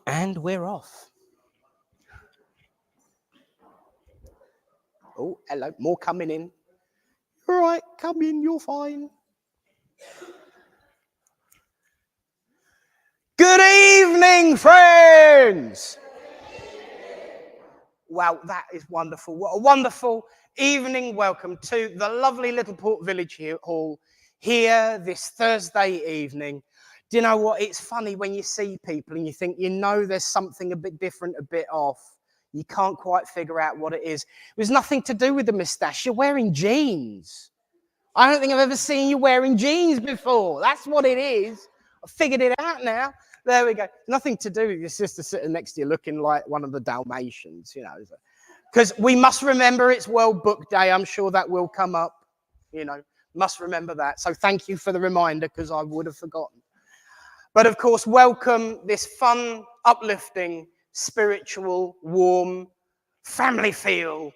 And we're off. Oh, hello. More coming in. All right, come in. You're fine. Good evening, friends. Wow, that is wonderful. What a wonderful evening welcome to the lovely Littleport Village Hall here this Thursday evening. Do you know what? It's funny when you see people and you think, you know, there's something a bit different, a bit off. You can't quite figure out what it is. It was nothing to do with the moustache. You're wearing jeans. I don't think I've ever seen you wearing jeans before. That's what it is. I figured it out now. There we go. Nothing to do with your sister sitting next to you looking like one of the Dalmatians, you know. Because we must remember it's World Book Day. I'm sure that will come up, you know. Must remember that. So thank you for the reminder, because I would have forgotten. But of course, welcome this fun, uplifting, spiritual, warm, family feel,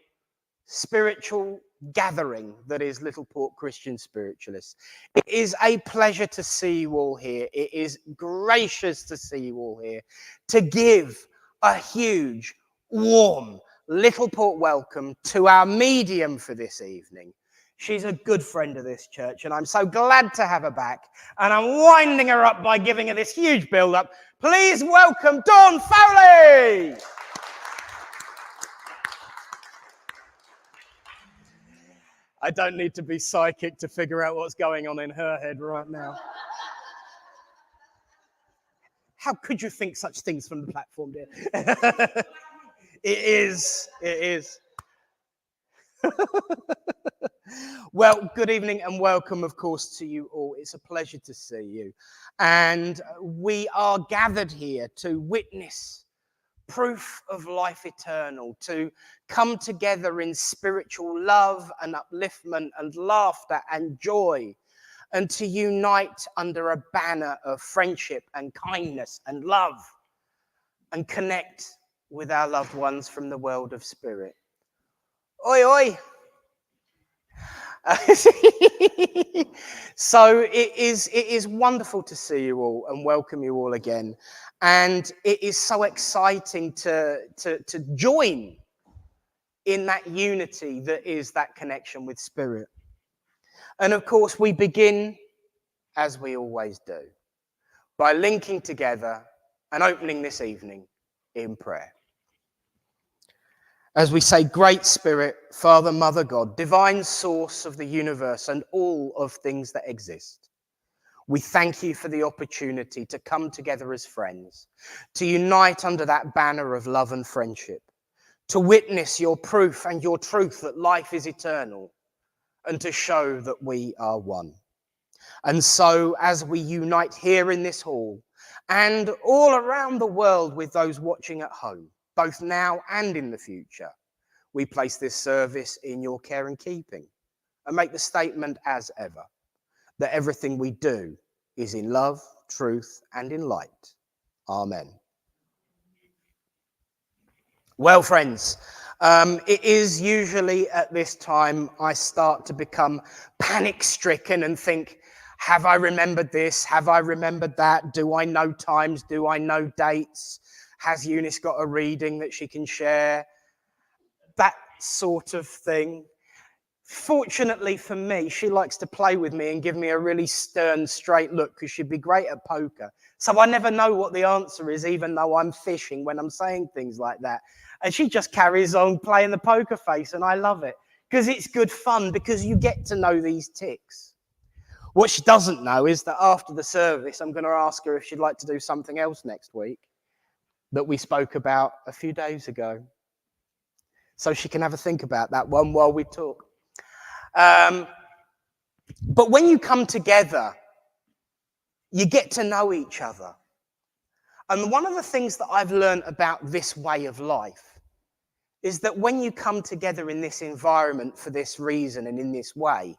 spiritual gathering that is Littleport Christian Spiritualists. It is a pleasure to see you all here. It is gracious to see you all here, to give a huge, warm Littleport welcome to our medium for this evening. She's a good friend of this church, and I'm so glad to have her back. And I'm winding her up by giving her this huge build-up. Please welcome Dawn Foley! I don't need to be psychic to figure out what's going on in her head right now. How could you think such things from the platform, dear? It is. Well, good evening and welcome, of course, to you all. It's a pleasure to see you. And we are gathered here to witness proof of life eternal, to come together in spiritual love and upliftment and laughter and joy, and to unite under a banner of friendship and kindness and love, and connect with our loved ones from the world of spirit. Oi, oi! So it is wonderful to see you all and welcome you all again. And it is so exciting to join in that unity that is that connection with spirit. And of course, we begin, as we always do, by linking together and opening this evening in prayer. As we say, Great Spirit, Father, Mother, God, divine source of the universe and all of things that exist, we thank you for the opportunity to come together as friends, to unite under that banner of love and friendship, to witness your proof and your truth that life is eternal, and to show that we are one. And so, as we unite here in this hall and all around the world with those watching at home, both now and in the future, we place this service in your care and keeping, and make the statement as ever, that everything we do is in love, truth, and in light. Amen. Well, friends, it is usually at this time I start to become panic-stricken and think, have I remembered this? Have I remembered that? Do I know times? Do I know dates? Has Eunice got a reading that she can share? That sort of thing. Fortunately for me, she likes to play with me and give me a really stern, straight look, because she'd be great at poker. So I never know what the answer is, even though I'm fishing when I'm saying things like that. And she just carries on playing the poker face, and I love it, because it's good fun, because you get to know these ticks. What she doesn't know is that after the service, I'm going to ask her if she'd like to do something else next week that we spoke about a few days ago. So she can have a think about that one while we talk. But when you come together, you get to know each other. And one of the things that I've learned about this way of life is that when you come together in this environment for this reason and in this way,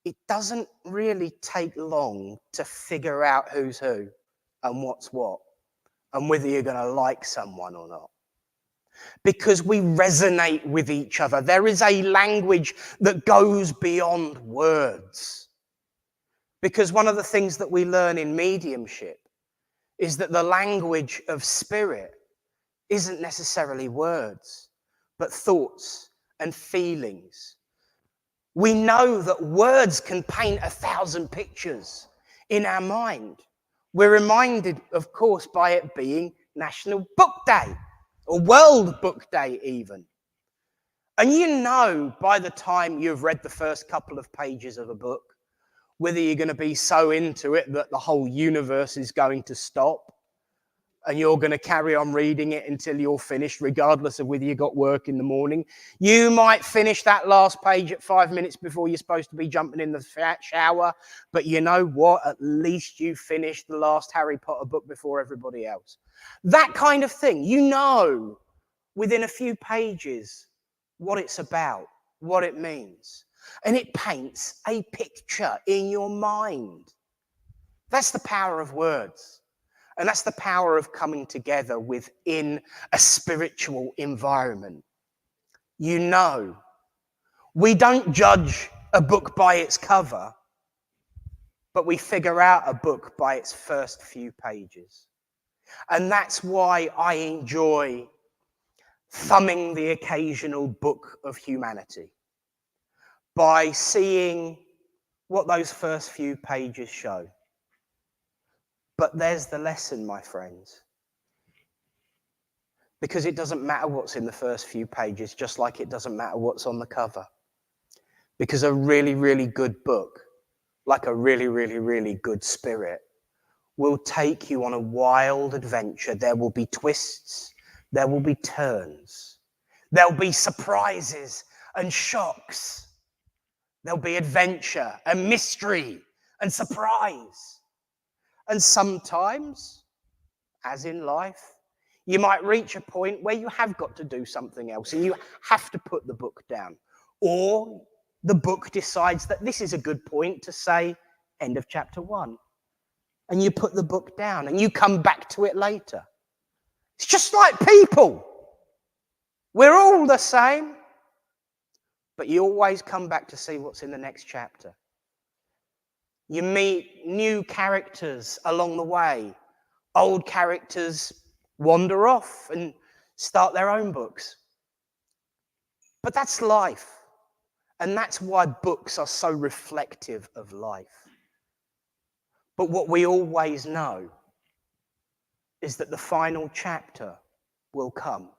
it doesn't really take long to figure out who's who and what's what, and whether you're going to like someone or not. Because we resonate with each other. There is a language that goes beyond words. Because one of the things that we learn in mediumship is that the language of spirit isn't necessarily words, but thoughts and feelings. We know that words can paint 1,000 pictures in our mind. We're reminded, of course, by it being National Book Day, or World Book Day even. And you know by the time you've read the first couple of pages of a book, whether you're going to be so into it that the whole universe is going to stop and you're going to carry on reading it until you're finished, regardless of whether you got work in the morning. You might finish that last page at 5 minutes before you're supposed to be jumping in the shower, but you know what? At least you finished the last Harry Potter book before everybody else. That kind of thing. You know within a few pages what it's about, what it means. And it paints a picture in your mind. That's the power of words. And that's the power of coming together within a spiritual environment. You know, we don't judge a book by its cover, but we figure out a book by its first few pages. And that's why I enjoy thumbing the occasional book of humanity, by seeing what those first few pages show. But there's the lesson, my friends. Because it doesn't matter what's in the first few pages, just like it doesn't matter what's on the cover. Because a really, really good book, like a really, really, really good spirit, will take you on a wild adventure. There will be twists, there will be turns, there'll be surprises and shocks. There'll be adventure and mystery and surprise. And sometimes, as in life, you might reach a point where you have got to do something else and you have to put the book down. Or the book decides that this is a good point to say, end of chapter 1. And you put the book down and you come back to it later. It's just like people. We're all the same. But you always come back to see what's in the next chapter. You meet new characters along the way. Old characters wander off and start their own books. But that's life. And that's why books are so reflective of life. But what we always know is that the final chapter will come.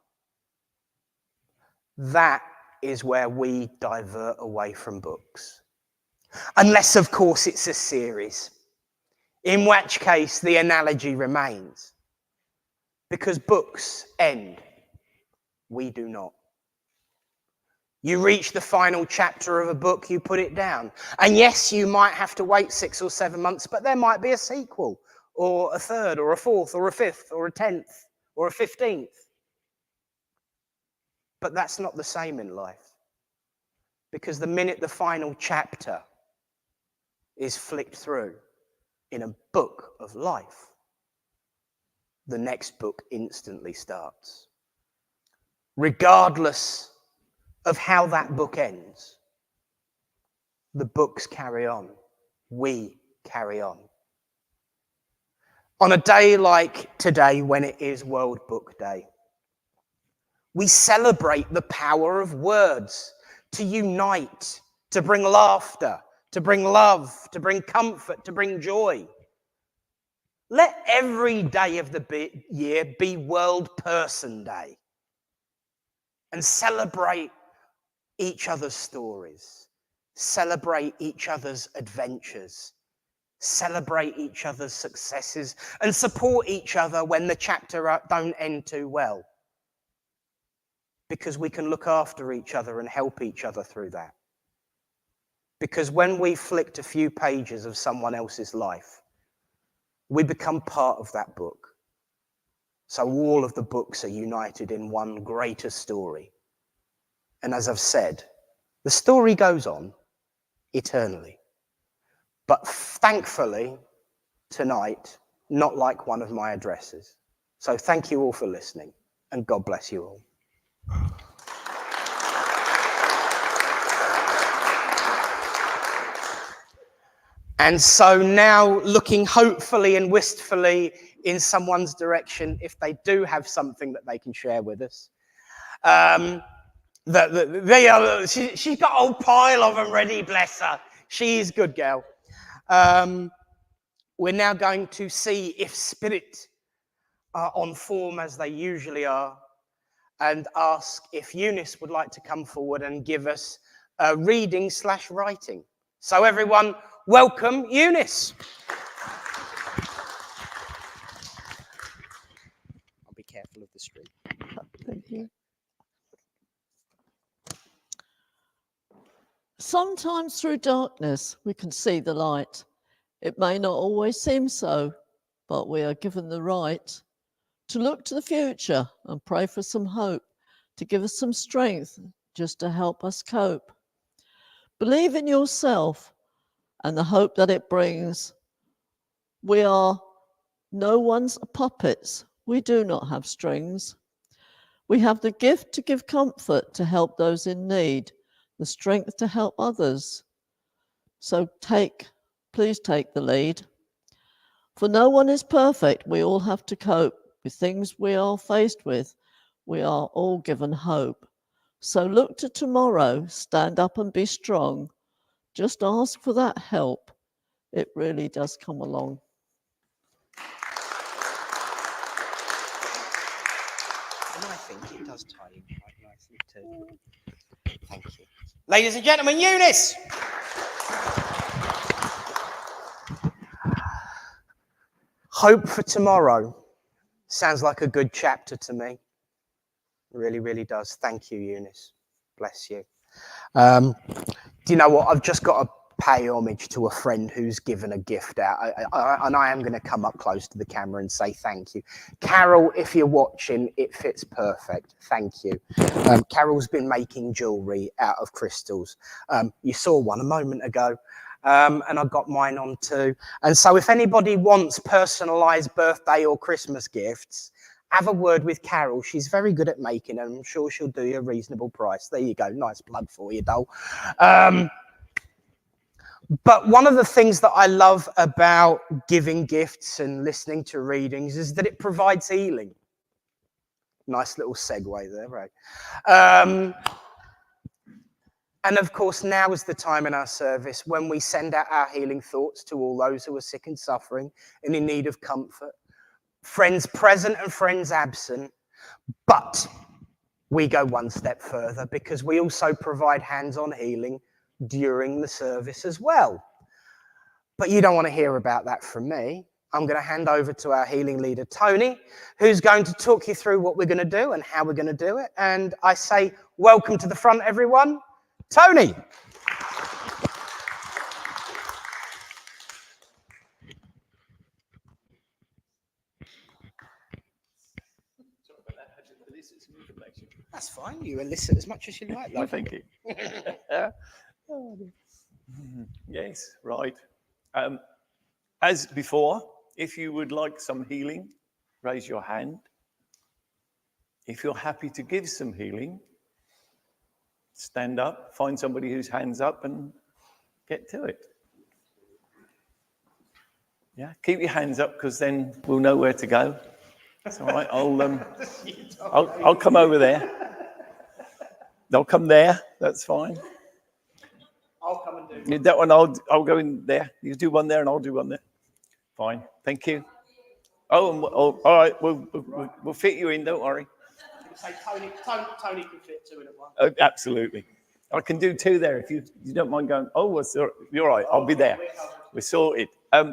That is where we divert away from books. Unless, of course, it's a series, in which case the analogy remains. Because books end, we do not. You reach the final chapter of a book, you put it down. And yes, you might have to wait 6 or 7 months, but there might be a sequel, or a third, or a fourth, or a fifth, or a 10th, or a 15th. But that's not the same in life. Because the minute the final chapter is flicked through in a book of life, the next book instantly starts. Regardless of how that book ends, the books carry on. We carry on. On a day like today, when it is World Book Day, we celebrate the power of words to unite, to bring laughter, to bring love, to bring comfort, to bring joy. Let every day of the year be World Person Day and celebrate each other's stories, celebrate each other's adventures, celebrate each other's successes, and support each other when the chapter don't end too well. Because we can look after each other and help each other through that. Because when we flicked a few pages of someone else's life, we become part of that book. So all of the books are united in one greater story. And as I've said, the story goes on eternally. But thankfully, tonight, not like one of my addresses. So thank you all for listening, and God bless you all. And so now looking hopefully and wistfully in someone's direction, if they do have something that they can share with us. She's got a whole pile of them ready, bless her. She's a good girl. We're now going to see if spirit are on form as they usually are, and ask if Eunice would like to come forward and give us a reading/writing. So everyone, welcome Eunice. I'll be careful of the street. Thank you. Sometimes through darkness we can see the light. It may not always seem so, but we are given the right to look to the future and pray for some hope, to give us some strength just to help us cope. Believe in yourself and the hope that it brings. We are no one's puppets. We do not have strings. We have the gift to give comfort, to help those in need, the strength to help others. So please take the lead. For no one is perfect. We all have to cope with things we are faced with. We are all given hope. So look to tomorrow, stand up and be strong. Just ask for that help. It really does come along. And I think it does tie in quite nicely too. Thank you. Ladies and gentlemen, Eunice! Hope for tomorrow. Sounds like a good chapter to me. Really, really does. Thank you, Eunice. Bless you. Do you know what? I've just got to pay homage to a friend who's given a gift out. And I am going to come up close to the camera and say thank you. Carol, if you're watching, it fits perfect. Thank you. Carol's been making jewellery out of crystals. You saw one a moment ago. And I got mine on too. And so if anybody wants personalised birthday or Christmas gifts, have a word with Carol. She's very good at making them. I'm sure she'll do you a reasonable price. There you go. Nice plug for you, doll. But one of the things that I love about giving gifts and listening to readings is that it provides healing. Nice little segue there, right? And of course, now is the time in our service when we send out our healing thoughts to all those who are sick and suffering and in need of comfort. Friends present and friends absent. But we go one step further because we also provide hands-on healing during the service as well. But you don't want to hear about that from me. I'm going to hand over to our healing leader, Tony, who's going to talk you through what we're going to do and how we're going to do it. And I say, welcome to the front, everyone. Tony. That's fine. You elicit as much as you like. Well, thank you. Yes, right. As before, if you would like some healing, raise your hand. If you're happy to give some healing, stand up, find somebody whose hand's up and get to it. Yeah, keep your hands up because then we'll know where to go. That's all right. I'll come over there. They'll come there. That's fine. I'll come and do that one. I'll go in there. You do one there, and I'll do one there. Fine. Thank you. Oh, all right. We'll fit you in. Don't worry. Say Tony can fit two in at once. Absolutely. I can do two there if you don't mind going. Oh, you're all right. I'll be there. We're sorted.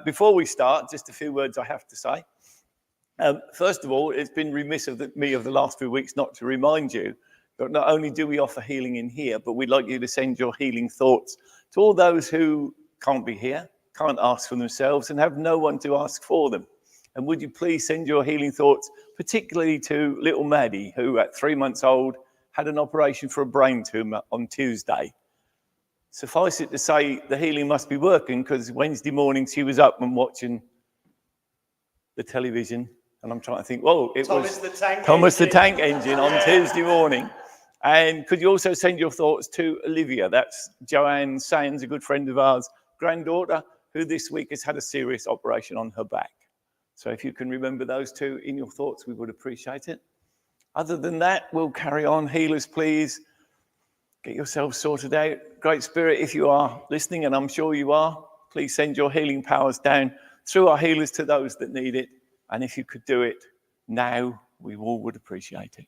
Before we start, just a few words I have to say. First of all, it's been remiss of me of the last few weeks not to remind you that not only do we offer healing in here, but we'd like you to send your healing thoughts to all those who can't be here, can't ask for themselves, and have no one to ask for them. And would you please send your healing thoughts, particularly to little Maddie, who at 3 months old had an operation for a brain tumor on Tuesday. Suffice it to say, the healing must be working because Wednesday morning she was up and watching the television. And I'm trying to think, it was Thomas the Tank Engine on Tuesday morning. And could you also send your thoughts to Olivia? That's Joanne Sands, a good friend of ours, granddaughter, who this week has had a serious operation on her back. So if you can remember those two in your thoughts, we would appreciate it. Other than that, we'll carry on. Healers, please get yourselves sorted out. Great Spirit, if you are listening, and I'm sure you are, please send your healing powers down through our healers to those that need it. And if you could do it now, we all would appreciate it.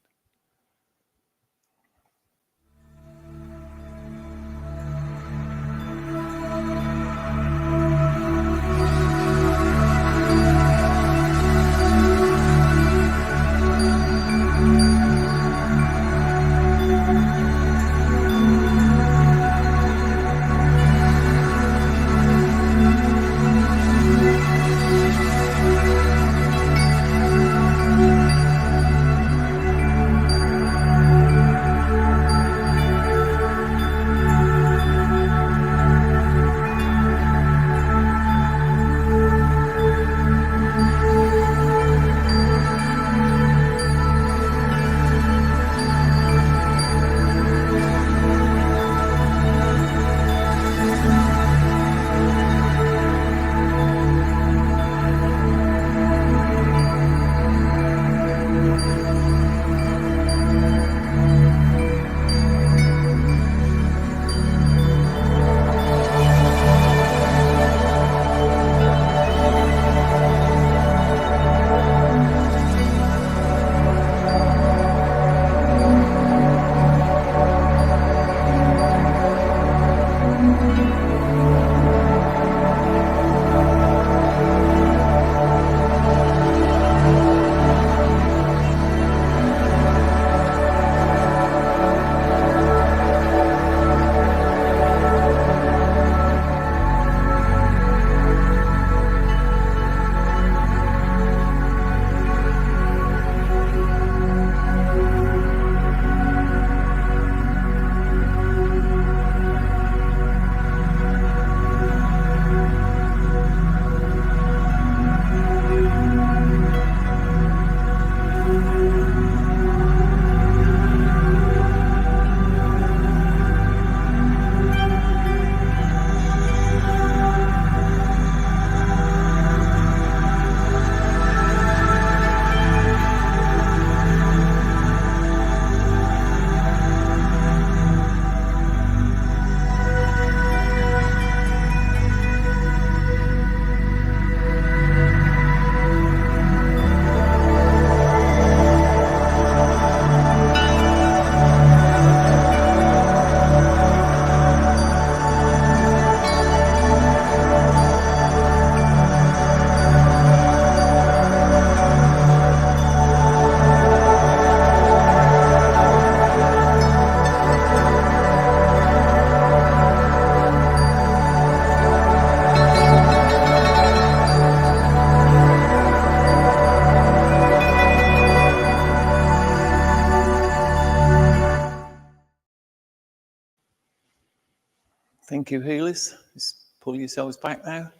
Thank you, healers. Just pull yourselves back now.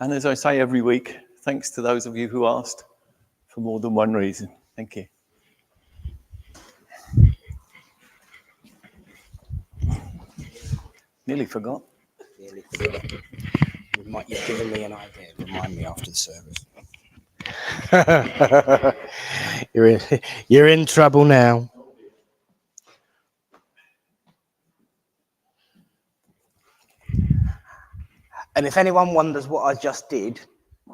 And as I say every week, thanks to those of you who asked for more than one reason. Thank you. Nearly forgot. You've given me an idea. Remind me after the service. You're in trouble now. And if anyone wonders what I just did,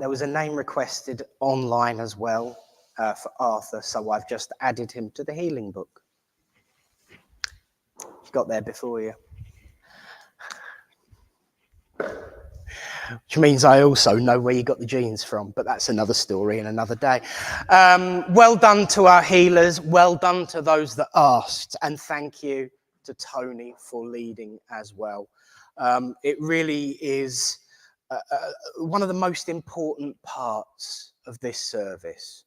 there was a name requested online as well for Arthur, so I've just added him to the healing book. He got there before you. Which means I also know where you got the genes from, but that's another story and another day. Well done to our healers. Well done to those that asked. And thank you to Tony for leading as well. It really is one of the most important parts of this service,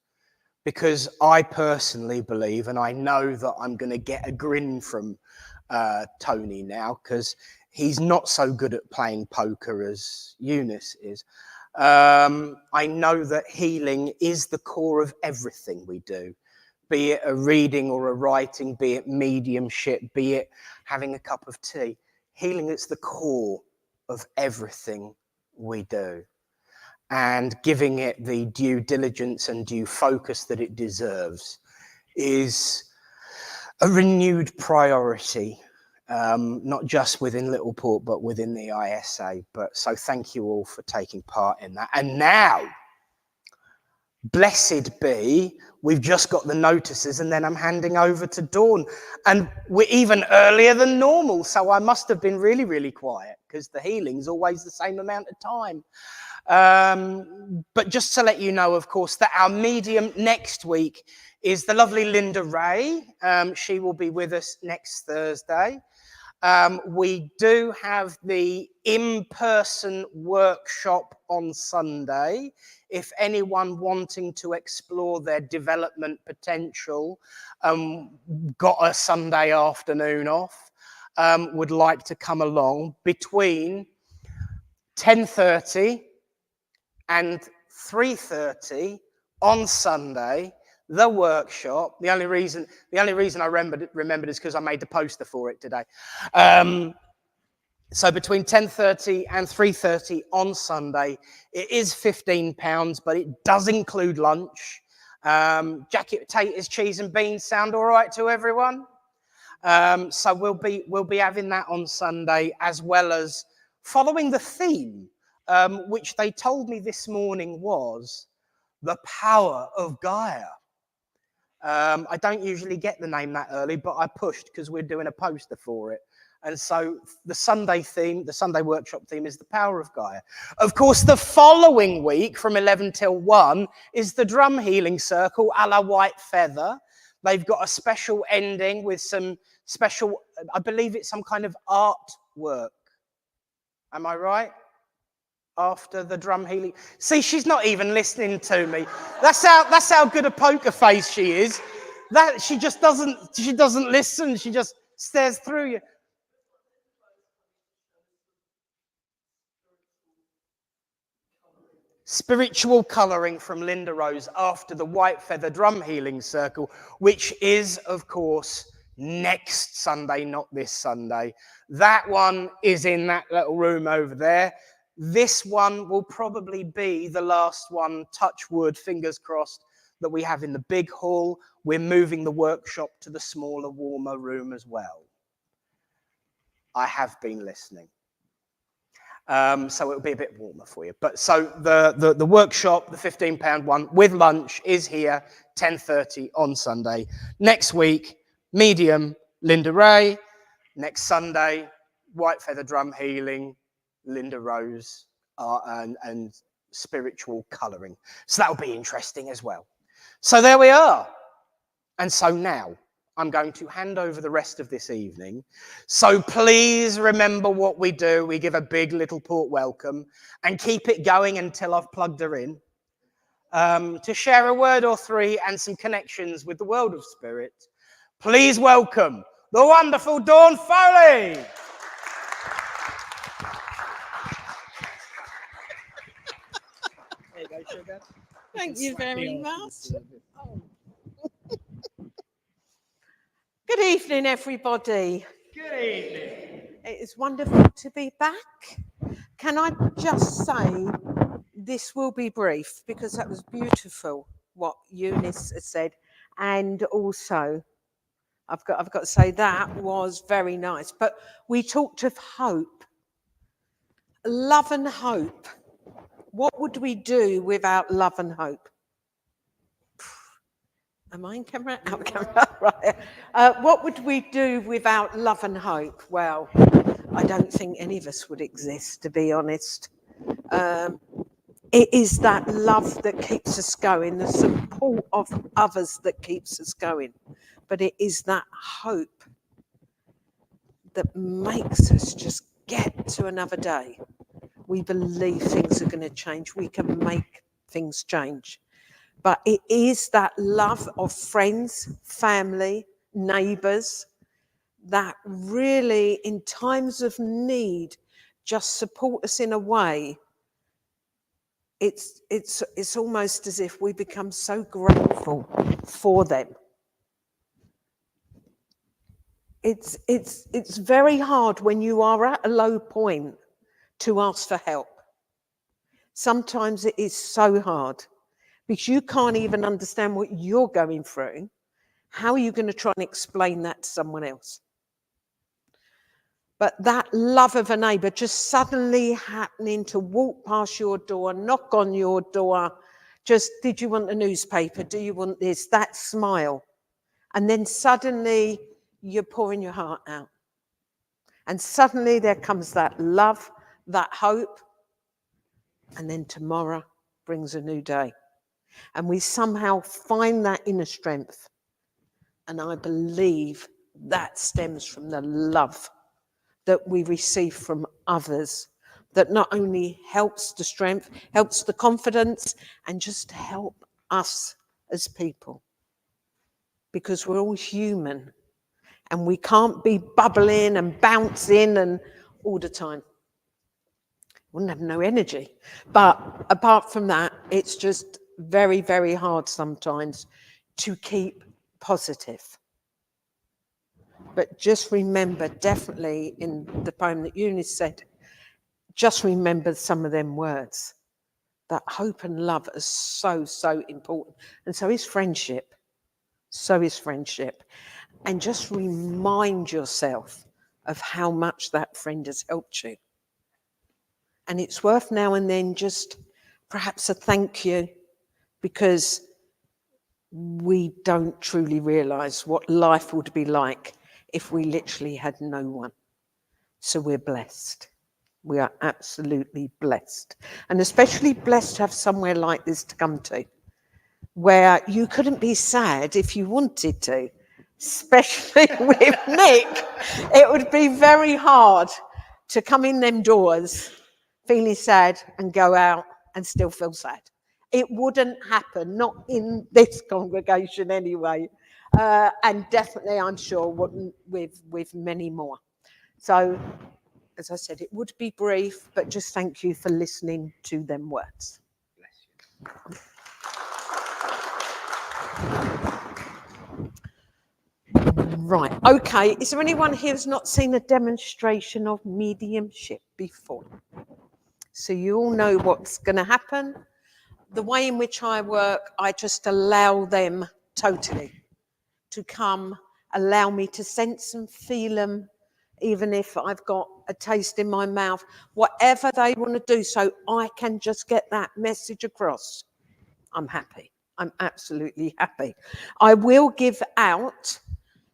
because I personally believe, and I know that I'm going to get a grin from Tony now, because he's not so good at playing poker as Eunice is. I know that healing is the core of everything we do, be it a reading or a writing, be it mediumship, be it having a cup of tea. Healing is the core of everything we do. And giving it the due diligence and due focus that it deserves is a renewed priority, not just within Littleport, but within the ISA. But so thank you all for taking part in that. And now, blessed be, we've just got the notices and then I'm handing over to Dawn. And we're even earlier than normal, so I must have been really, really quiet because the healing's always the same amount of time. But just to let you know, of course, that our medium next week is the lovely Linda Ray. She will be with us next Thursday. We do have the in-person workshop on Sunday. If anyone wanting to explore their development potential, got a Sunday afternoon off, would like to come along between 10:30 and 3:30 on Sunday, the workshop. The only reason I remembered is because I made the poster for it today. So between 10:30 and 3:30 on Sunday, it is £15, but it does include lunch. Jacket potatoes, cheese and beans sound all right to everyone? So we'll be having that on Sunday, as well as following the theme, which they told me this morning was the power of Gaia. I don't usually get the name that early, but I pushed because we're doing a poster for it. And so the Sunday theme, the Sunday workshop theme is the power of Gaia. Of course, the following week from 11 till 1 is the drum healing circle a la White Feather. They've got a special ending with some special, I believe it's some kind of artwork. Am I right? After the drum healing. See, she's not even listening to me. That's how good a poker face she is. That she doesn't listen. She just stares through you. Spiritual colouring from Linda Rose after the White Feather Drum Healing Circle, which is, of course, next Sunday, not this Sunday. That one is in that little room over there. This one will probably be the last one, touch wood, fingers crossed, that we have in the big hall. We're moving the workshop to the smaller, warmer room as well. I have been listening. So it'll be a bit warmer for you. But so the workshop, the £15 one with lunch is here, 10:30 on Sunday. Next week, medium, Linda Ray. Next Sunday, White Feather Drum Healing, Linda Rose, and spiritual colouring. So that'll be interesting as well. So there we are. And so now I'm going to hand over the rest of this evening. So please remember what we do. We give a big Littleport welcome and keep it going until I've plugged her in. To share a word or three and some connections with the world of spirit, please welcome the wonderful Dawn Foley. There you go, sugar. Thank you very much. Good evening, everybody. Good evening. It is wonderful to be back. Can I just say, this will be brief because that was beautiful what Eunice has said, and also I've got to say that was very nice. But we talked of hope, love and hope. What would we do without love and hope? Am I in camera? Out camera, right. What would we do without love and hope? Well, I don't think any of us would exist, to be honest. It is that love that keeps us going, the support of others that keeps us going. But it is that hope that makes us just get to another day. We believe things are going to change. We can make things change. But it is that love of friends, family, neighbours that really, in times of need, just support us in a way. It's almost as if we become so grateful for them. It's very hard when you are at a low point to ask for help. Sometimes it is so hard because you can't even understand what you're going through. How are you going to try and explain that to someone else? But that love of a neighbour just suddenly happening to walk past your door, knock on your door, just, did you want a newspaper? Do you want this? That smile. And then suddenly you're pouring your heart out. And suddenly there comes that love, that hope. And then tomorrow brings a new day. And we somehow find that inner strength. And I believe that stems from the love that we receive from others, that not only helps the strength, helps the confidence, and just help us as people. Because we're all human, and we can't be bubbling and bouncing and all the time. Wouldn't have no energy. But apart from that, it's just very, very hard sometimes to keep positive. But just remember, definitely in the poem that Eunice said, just remember some of them words. That hope and love is so, so important. And so is friendship. So is friendship. And just remind yourself of how much that friend has helped you. And it's worth now and then just perhaps a thank you, because we don't truly realise what life would be like if we literally had no one. So we're blessed. We are absolutely blessed. And especially blessed to have somewhere like this to come to, where you couldn't be sad if you wanted to. Especially with Nick, it would be very hard to come in them doors feeling sad and go out and still feel sad. It wouldn't happen, not in this congregation anyway. And definitely, I'm sure, with many more. So, as I said, it would be brief, but just thank you for listening to them words. Bless you. Right, okay. Is there anyone here who's not seen a demonstration of mediumship before? So you all know what's going to happen. The way in which I work, I just allow them totally to come, allow me to sense and feel them, even if I've got a taste in my mouth, whatever they want to do, so I can just get that message across. I'm happy. I'm absolutely happy. I will give out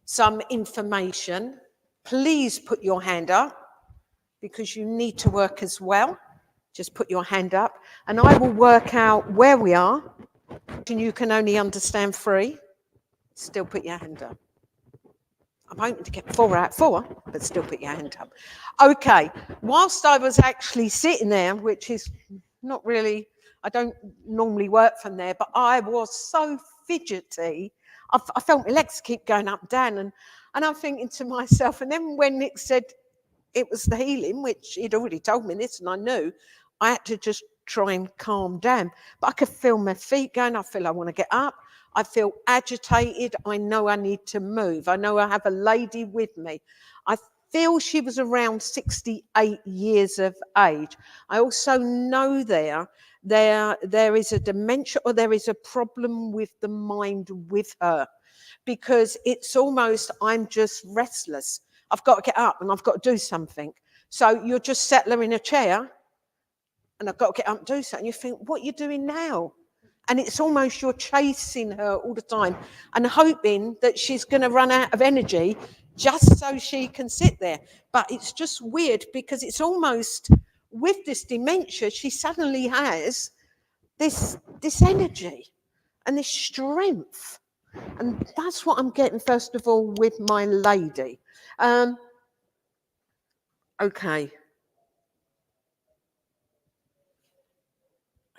some information. Please put your hand up, because you need to work as well. Just put your hand up, and I will work out where we are. And you can only understand 3. Still put your hand up. I'm hoping to get 4 out of 4, but still put your hand up. Okay, whilst I was actually sitting there, which is not really, I don't normally work from there, but I was so fidgety. I felt my legs keep going up and down, and I'm thinking to myself, and then when Nick said it was the healing, which he'd already told me this, and I knew, I had to just try and calm down. But I could feel my feet going. I feel I want to get up. I feel agitated. I know I need to move. I know I have a lady with me. I feel she was around 68 years of age. I also know there is a dementia, or there is a problem with the mind with her, because it's almost, I'm just restless. I've got to get up and I've got to do something. So you're just settle her in a chair, and I've got to get up and do something. You think, what are you doing now? And it's almost you're chasing her all the time and hoping that she's going to run out of energy just so she can sit there. But it's just weird, because it's almost, with this dementia, she suddenly has this energy and this strength. And that's what I'm getting, first of all, with my lady. Okay.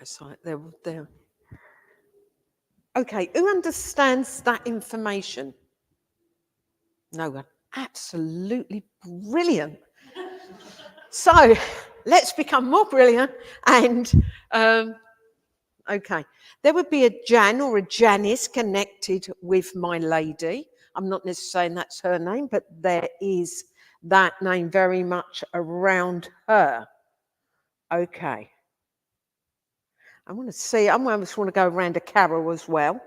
It's like they're. Okay, who understands that information? No one. Absolutely brilliant. So let's become more brilliant. And okay, there would be a Jan or a Janice connected with my lady. I'm not necessarily saying that's her name, but there is that name very much around her. Okay. I want to see, I almost want to go around a carol as well.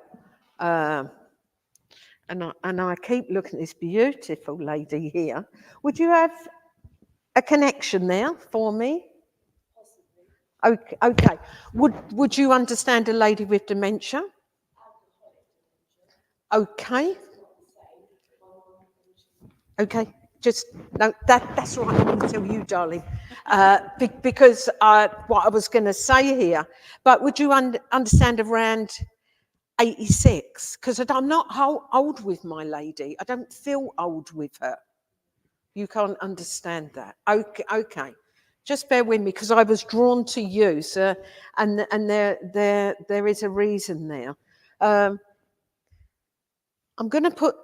And I keep looking at this beautiful lady here. Would you have a connection there for me? Okay. Would you understand a lady with dementia? Okay. Okay. Just no. That's all right. I'm going to tell you, darling, because what I was going to say here. But would you understand around 86? Because I'm not old with my lady. I don't feel old with her. You can't understand that. Okay. Just bear with me, because I was drawn to you, sir, and there is a reason there. I'm going to put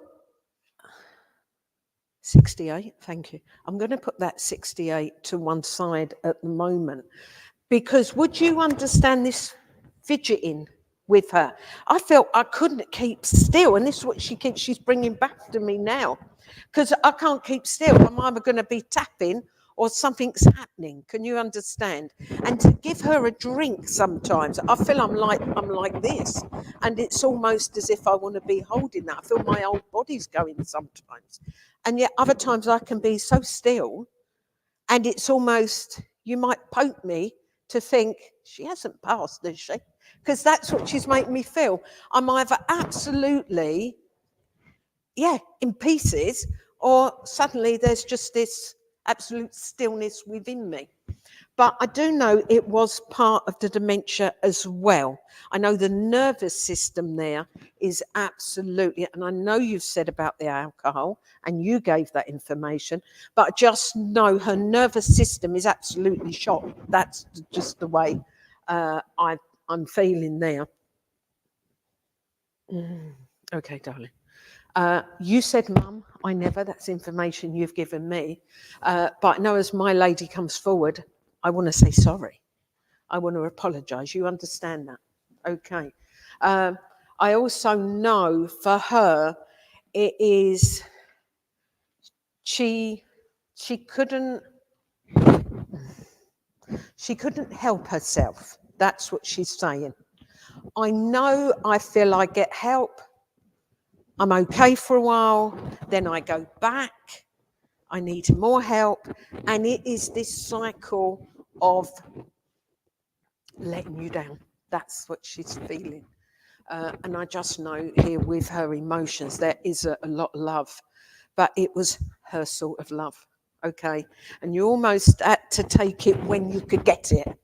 68. Thank you. I'm going to put that 68 to one side at the moment, because would you understand this fidgeting with her? I felt I couldn't keep still, and this is what she's bringing back to me now, because I can't keep still. I'm either going to be tapping or something's happening. Can you understand? And to give her a drink sometimes, I feel I'm like this, and it's almost as if I want to be holding that. I feel my whole body's going sometimes, and yet other times I can be so still, and it's almost, you might poke me to think she hasn't passed, has she? Because that's what she's making me feel. I'm either absolutely, in pieces, or suddenly there's just this absolute stillness within me. But I do know it was part of the dementia as well. I know the nervous system there is absolutely, and I know you've said about the alcohol, and you gave that information, but I just know her nervous system is absolutely shot. That's just the way I'm feeling there. Okay, darling. You said, Mum, I never, that's information you've given me. But I know as my lady comes forward, I want to say sorry. I want to apologise. You understand that? Okay. I also know for her, it is, she couldn't help herself. That's what she's saying. I know I feel I get help. I'm okay for a while, then I go back, I need more help, and it is this cycle of letting you down. That's what she's feeling. And I just know here with her emotions, there is a lot of love, but it was her sort of love, okay? And you almost had to take it when you could get it,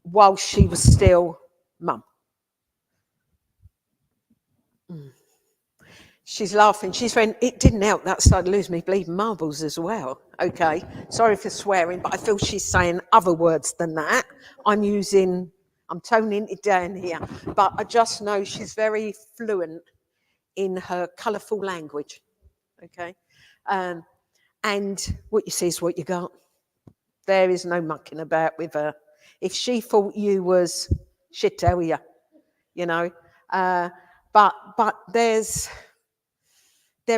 while she was still Mum. She's laughing. She's saying, it didn't help. That started losing me bleeding marbles as well. Okay. Sorry for swearing, but I feel she's saying other words than that. I'm toning it down here. But I just know she's very fluent in her colourful language. Okay. And what you see is what you got. There is no mucking about with her. If she thought you was, she'd tell you, you know. But there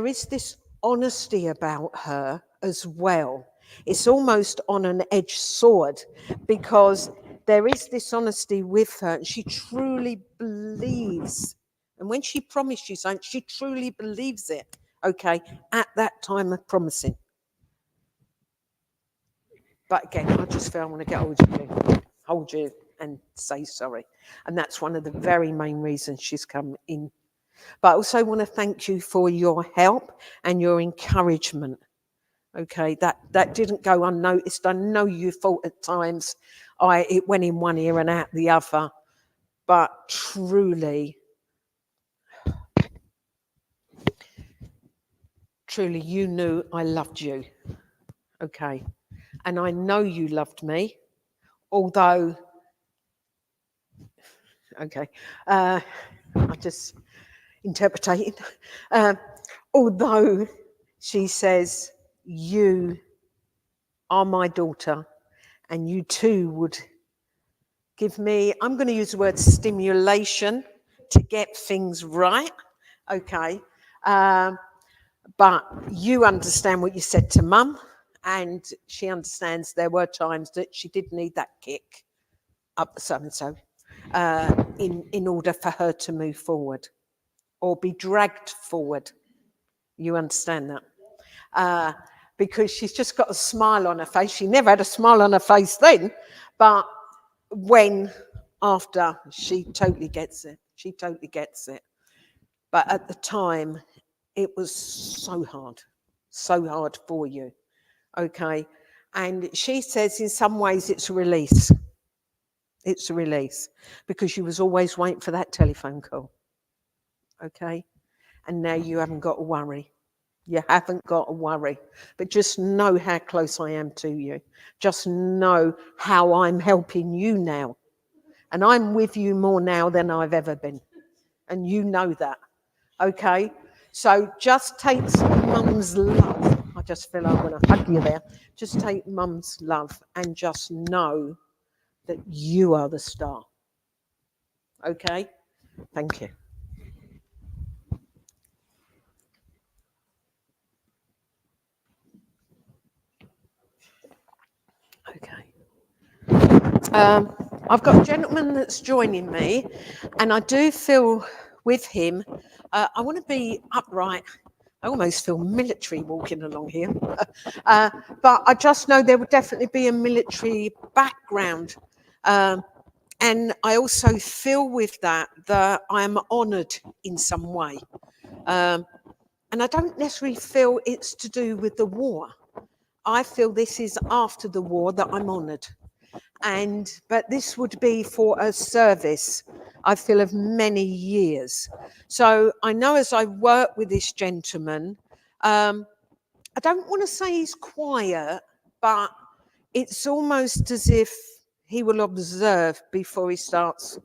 is this honesty about her as well. It's almost on an edged sword, because there is this honesty with her, and she truly believes. And when she promised you something, she truly believes it, okay, at that time of promising. But again, I just feel I want to get hold you and say sorry. And that's one of the very main reasons she's come in. But I also want to thank you for your help and your encouragement. Okay, that didn't go unnoticed. I know you thought at times it went in one ear and out the other, but truly, you knew I loved you. Okay, and I know you loved me, although, okay, I just interpreting. Although she says, you are my daughter, and you too would give me, I'm going to use the word stimulation to get things right. Okay. But you understand what you said to Mum, and she understands there were times that she did need that kick. up so-and-so, in order for her to move forward or be dragged forward. You understand that? Because she's just got a smile on her face. She never had a smile on her face then, but after, she totally gets it. She totally gets it. But at the time, it was so hard for you, okay? And she says in some ways it's a release. It's a release because you was always waiting for that telephone call, okay? And now you haven't got to worry. You haven't got to worry. But just know how close I am to you. Just know how I'm helping you now. And I'm with you more now than I've ever been. And you know that, okay? So just take some mum's love. I just feel I want to hug you there. Just take mum's love and just know that you are the star. Okay? Thank you. Okay. I've got a gentleman that's joining me, and I do feel with him, I want to be upright. I almost feel military walking along here. But I just know there would definitely be a military background. And I also feel with that I am honoured in some way. And I don't necessarily feel it's to do with the war. I feel this is after the war that I'm honoured. But this would be for a service, I feel, of many years. So I know as I work with this gentleman, I don't want to say he's quiet, but it's almost as if he will observe before he starts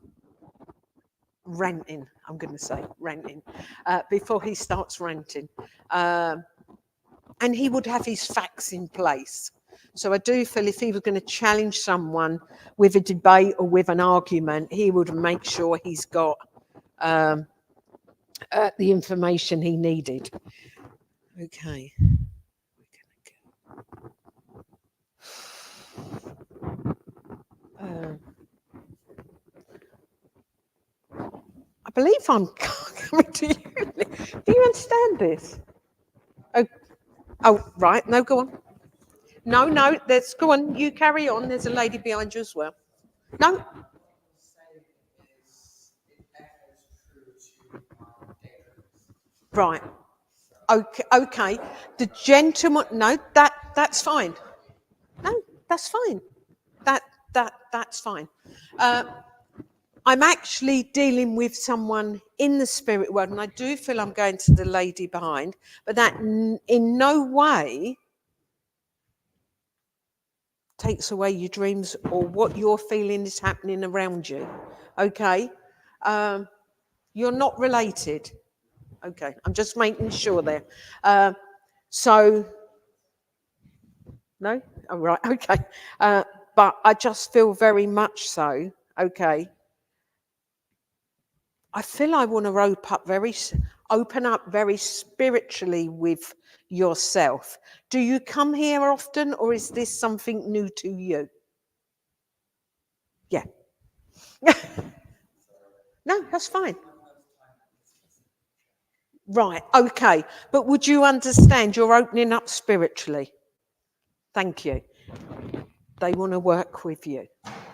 ranting. I'm going to say ranting, before he starts ranting. And he would have his facts in place. So I do feel if he was going to challenge someone with a debate or with an argument, he would make sure he's got the information he needed. Okay. I believe I'm coming to you. Do you understand this? Oh, right. No, go on. No, let's go on. You carry on. There's a lady behind you as well. No. Right. Okay. The gentleman. No, that's fine. No, that's fine. That's fine. I'm actually dealing with someone in the spirit world, and I do feel I'm going to the lady behind, but that in no way takes away your dreams or what you're feeling is happening around you. Okay? You're not related. Okay, I'm just making sure there. So, no? Oh, right, okay. But I just feel very much so, okay. I feel I want to open up very spiritually with yourself. Do you come here often, or is this something new to you? Yeah. No, that's fine. Right, okay. But would you understand you're opening up spiritually? Thank you. They want to work with you.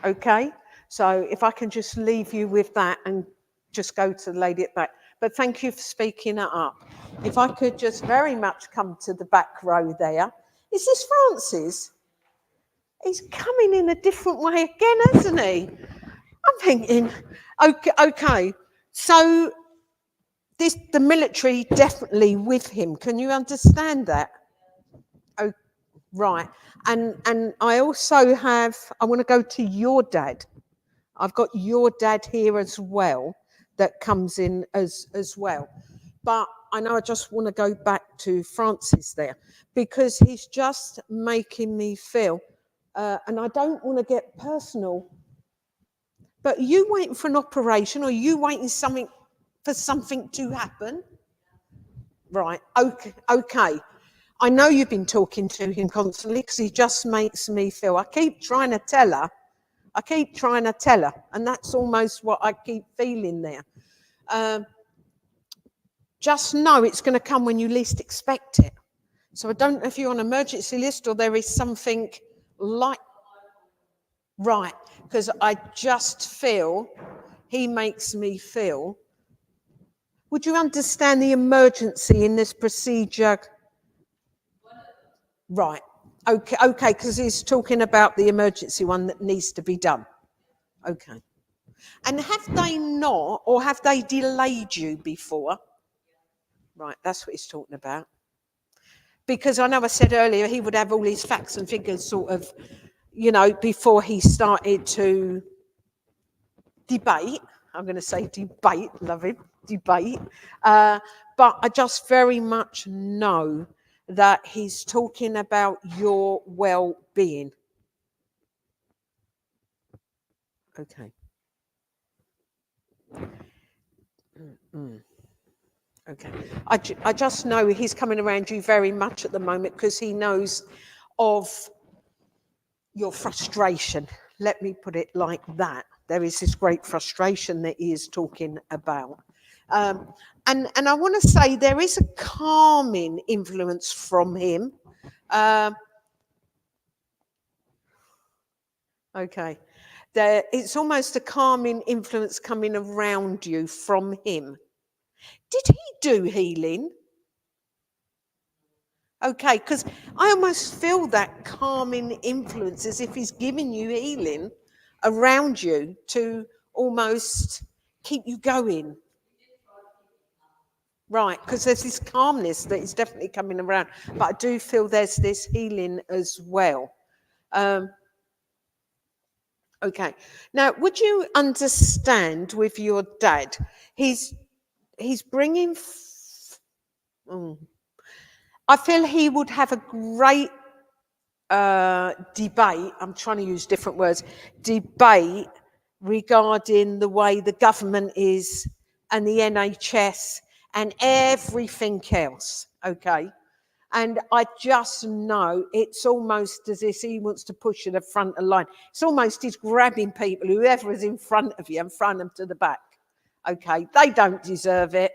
Okay? So if I can just leave you with that and just go to the lady at the back. But thank you for speaking it up. If I could just very much come to the back row there. Is this Francis? He's coming in a different way again, hasn't he? I'm thinking, okay. So the military definitely with him. Can you understand that? Oh, right. And I also I want to go to your dad. I've got your dad here as well that comes in as well. But I know I just want to go back to Francis there because he's just making me feel, and I don't want to get personal, but are you waiting for an operation or are you waiting for something to happen? Right, okay. I know you've been talking to him constantly because he just makes me feel, I keep trying to tell her, I keep trying to tell her, and that's almost what I keep feeling there. Just know it's going to come when you least expect it. So I don't know if you're on an emergency list or there is something like, right, because I just feel, he makes me feel, would you understand the emergency in this procedure? Right, okay, because he's talking about the emergency one that needs to be done. Okay. And have they not, or have they delayed you before? Right, that's what he's talking about. Because I know I said earlier he would have all his facts and figures sort of, you know, before he started to debate. I'm going to say debate, love it, debate. But I just very much know that he's talking about your well-being. Okay. Okay. I just know he's coming around you very much at the moment because he knows of your frustration. Let me put it like that. There is this great frustration that he is talking about. And I want to say there is a calming influence from him. Okay. It's almost a calming influence coming around you from him. Did he do healing? Okay, because I almost feel that calming influence as if he's giving you healing around you to almost keep you going. Right, because there's this calmness that is definitely coming around. But I do feel there's this healing as well. Okay, now would you understand with your dad, he's bringing... I feel he would have a great debate, I'm trying to use different words, debate regarding the way the government is and the NHS and everything else, okay? And I just know it's almost as if he wants to push to the front of the line. It's almost he's grabbing people, whoever is in front of you, and throwing them to the back. Okay, they don't deserve it.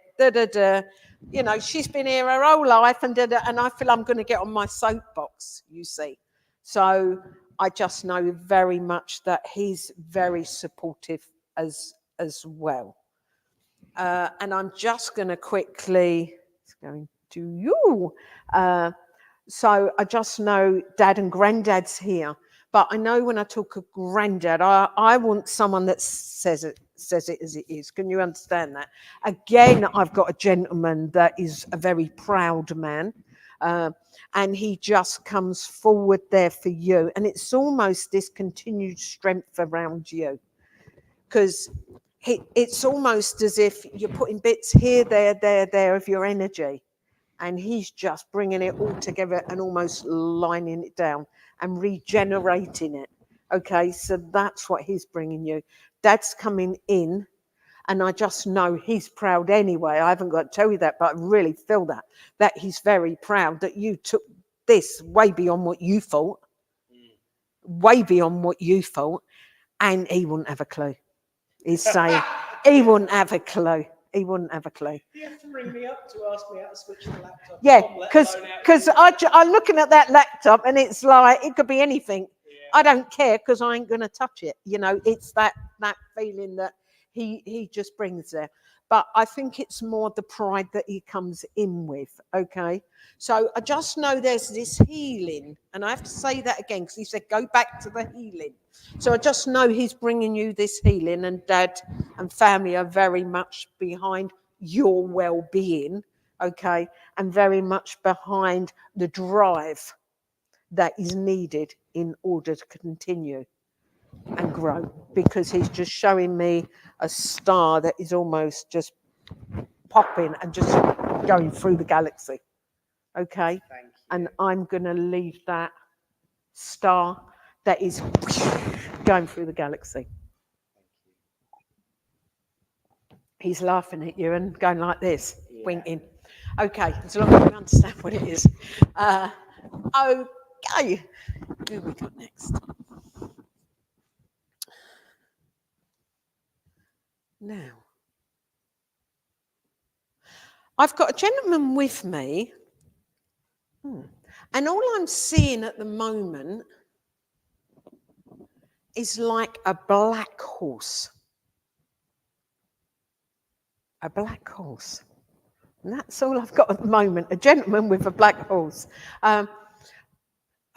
You know, she's been here her whole life, and I feel I'm going to get on my soapbox, you see. So I just know very much that he's very supportive as well. And I'm just going to quickly, it's going to you. So I just know Dad and Granddad's here. But I know when I talk of Granddad, I want someone that says it as it is. Can you understand that? Again, I've got a gentleman that is a very proud man. And he just comes forward there for you. And it's almost this continued strength around you. Because it's almost as if you're putting bits here, there of your energy. And he's just bringing it all together and almost lining it down and regenerating it. Okay, so that's what he's bringing you. Dad's coming in, and I just know he's proud anyway. I haven't got to tell you that, but I really feel that he's very proud that you took this way beyond what you thought, way beyond what you thought, and he wouldn't have a clue. He's saying he wouldn't have a clue. He wouldn't have a clue. You have to ring me up to ask me how to switch the laptop. Yeah, because I'm looking at that laptop and it's like, it could be anything. Yeah. I don't care because I ain't going to touch it. You know, it's that feeling that he just brings there. But I think it's more the pride that he comes in with, okay? So I just know there's this healing. And I have to say that again because he said, go back to the healing. So I just know he's bringing you this healing, and Dad and family are very much behind your well-being, okay? And very much behind the drive that is needed in order to continue and grow, because he's just showing me a star that is almost just popping and just going through the galaxy, okay? Thank you. And I'm going to leave that star that is going through the galaxy. He's laughing at you and going like this, winking. Okay, as long as you understand what it is. Okay, who we got next? Now, I've got a gentleman with me, and all I'm seeing at the moment is like a black horse. A black horse. And that's all I've got at the moment, a gentleman with a black horse.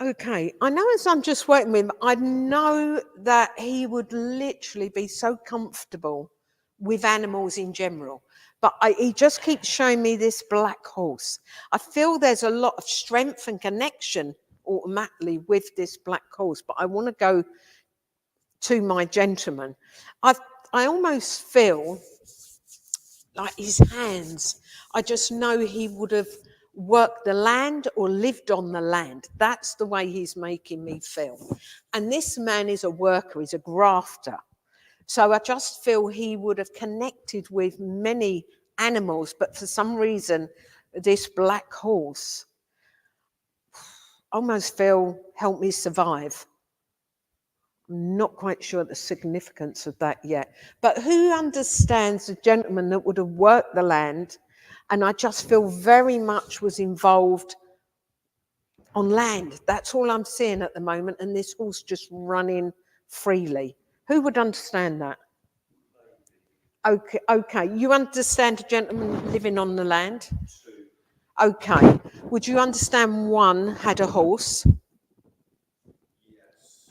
Okay, I know as I'm just working with him, I know that he would literally be so comfortable with animals in general. But he just keeps showing me this black horse. I feel there's a lot of strength and connection automatically with this black horse, but I want to go to my gentleman. I almost feel like his hands, I just know he would have worked the land or lived on the land. That's the way he's making me feel. And this man is a worker, he's a grafter. So I just feel he would have connected with many animals, but for some reason, this black horse almost feel helped me survive. I'm not quite sure the significance of that yet. But who understands a gentleman that would have worked the land, and I just feel very much was involved on land? That's all I'm seeing at the moment, and this horse just running freely. Who would understand that? Okay. You understand a gentleman living on the land? Okay. Would you understand one had a horse?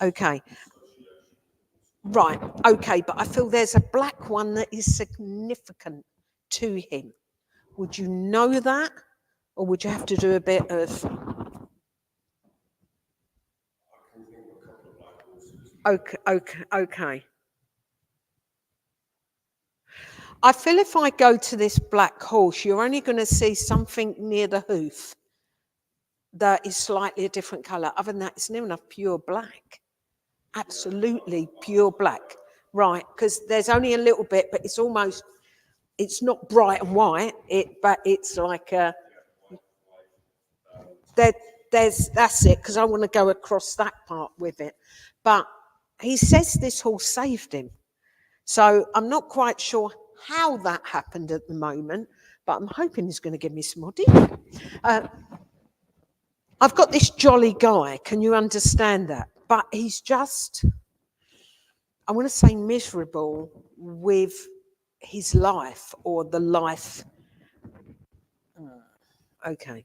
Okay. Right. Okay. But I feel there's a black one that is significant to him. Would you know that? Or would you have to do a bit of... Okay. I feel if I go to this black horse, you're only going to see something near the hoof that is slightly a different colour. Other than that, it's near enough pure black. Absolutely pure black. Right, because there's only a little bit, but it's almost, it's not bright and white, but it's like a... That's it, because I want to go across that part with it. But he says this horse saved him. So I'm not quite sure how that happened at the moment, but I'm hoping he's going to give me some more detail. I've got this jolly guy, can you understand that? But he's just, I want to say miserable with his life or the life. Okay.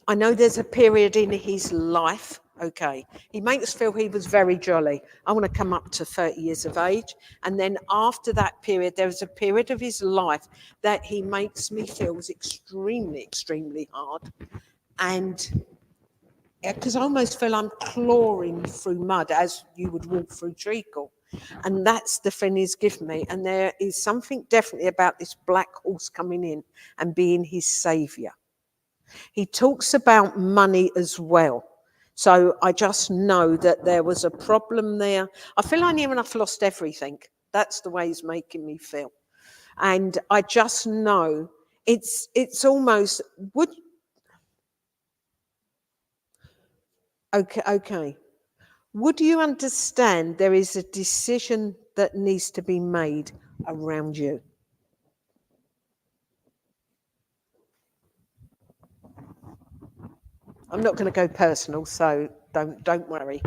I know there's a period in his life. Okay. He makes us feel he was very jolly. I want to come up to 30 years of age. And then after that period, there is a period of his life that he makes me feel was extremely, extremely hard. And because I almost feel I'm clawing through mud as you would walk through treacle. And that's the thing he's given me. And there is something definitely about this black horse coming in and being his saviour. He talks about money as well. So I just know that there was a problem there. I feel I near enough lost everything. That's the way he's making me feel. And I just know it's almost, Okay. Would you understand there is a decision that needs to be made around you? I'm not going to go personal, so don't worry.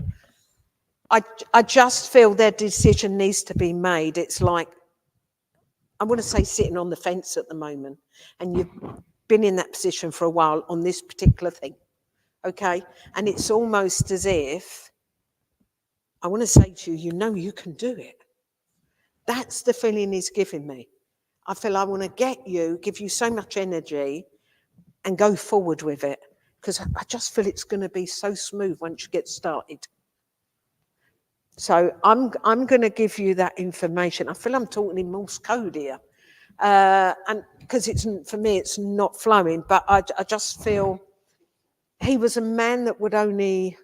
I just feel their decision needs to be made. It's like, I want to say sitting on the fence at the moment, and you've been in that position for a while on this particular thing, okay? And it's almost as if, I want to say to you, you know you can do it. That's the feeling he's giving me. I feel I want to give you so much energy and go forward with it, because I just feel it's going to be so smooth once you get started. So I'm going to give you that information. I feel I'm talking in Morse code here. And because for me, it's not flowing, but I just feel he was a man that would only,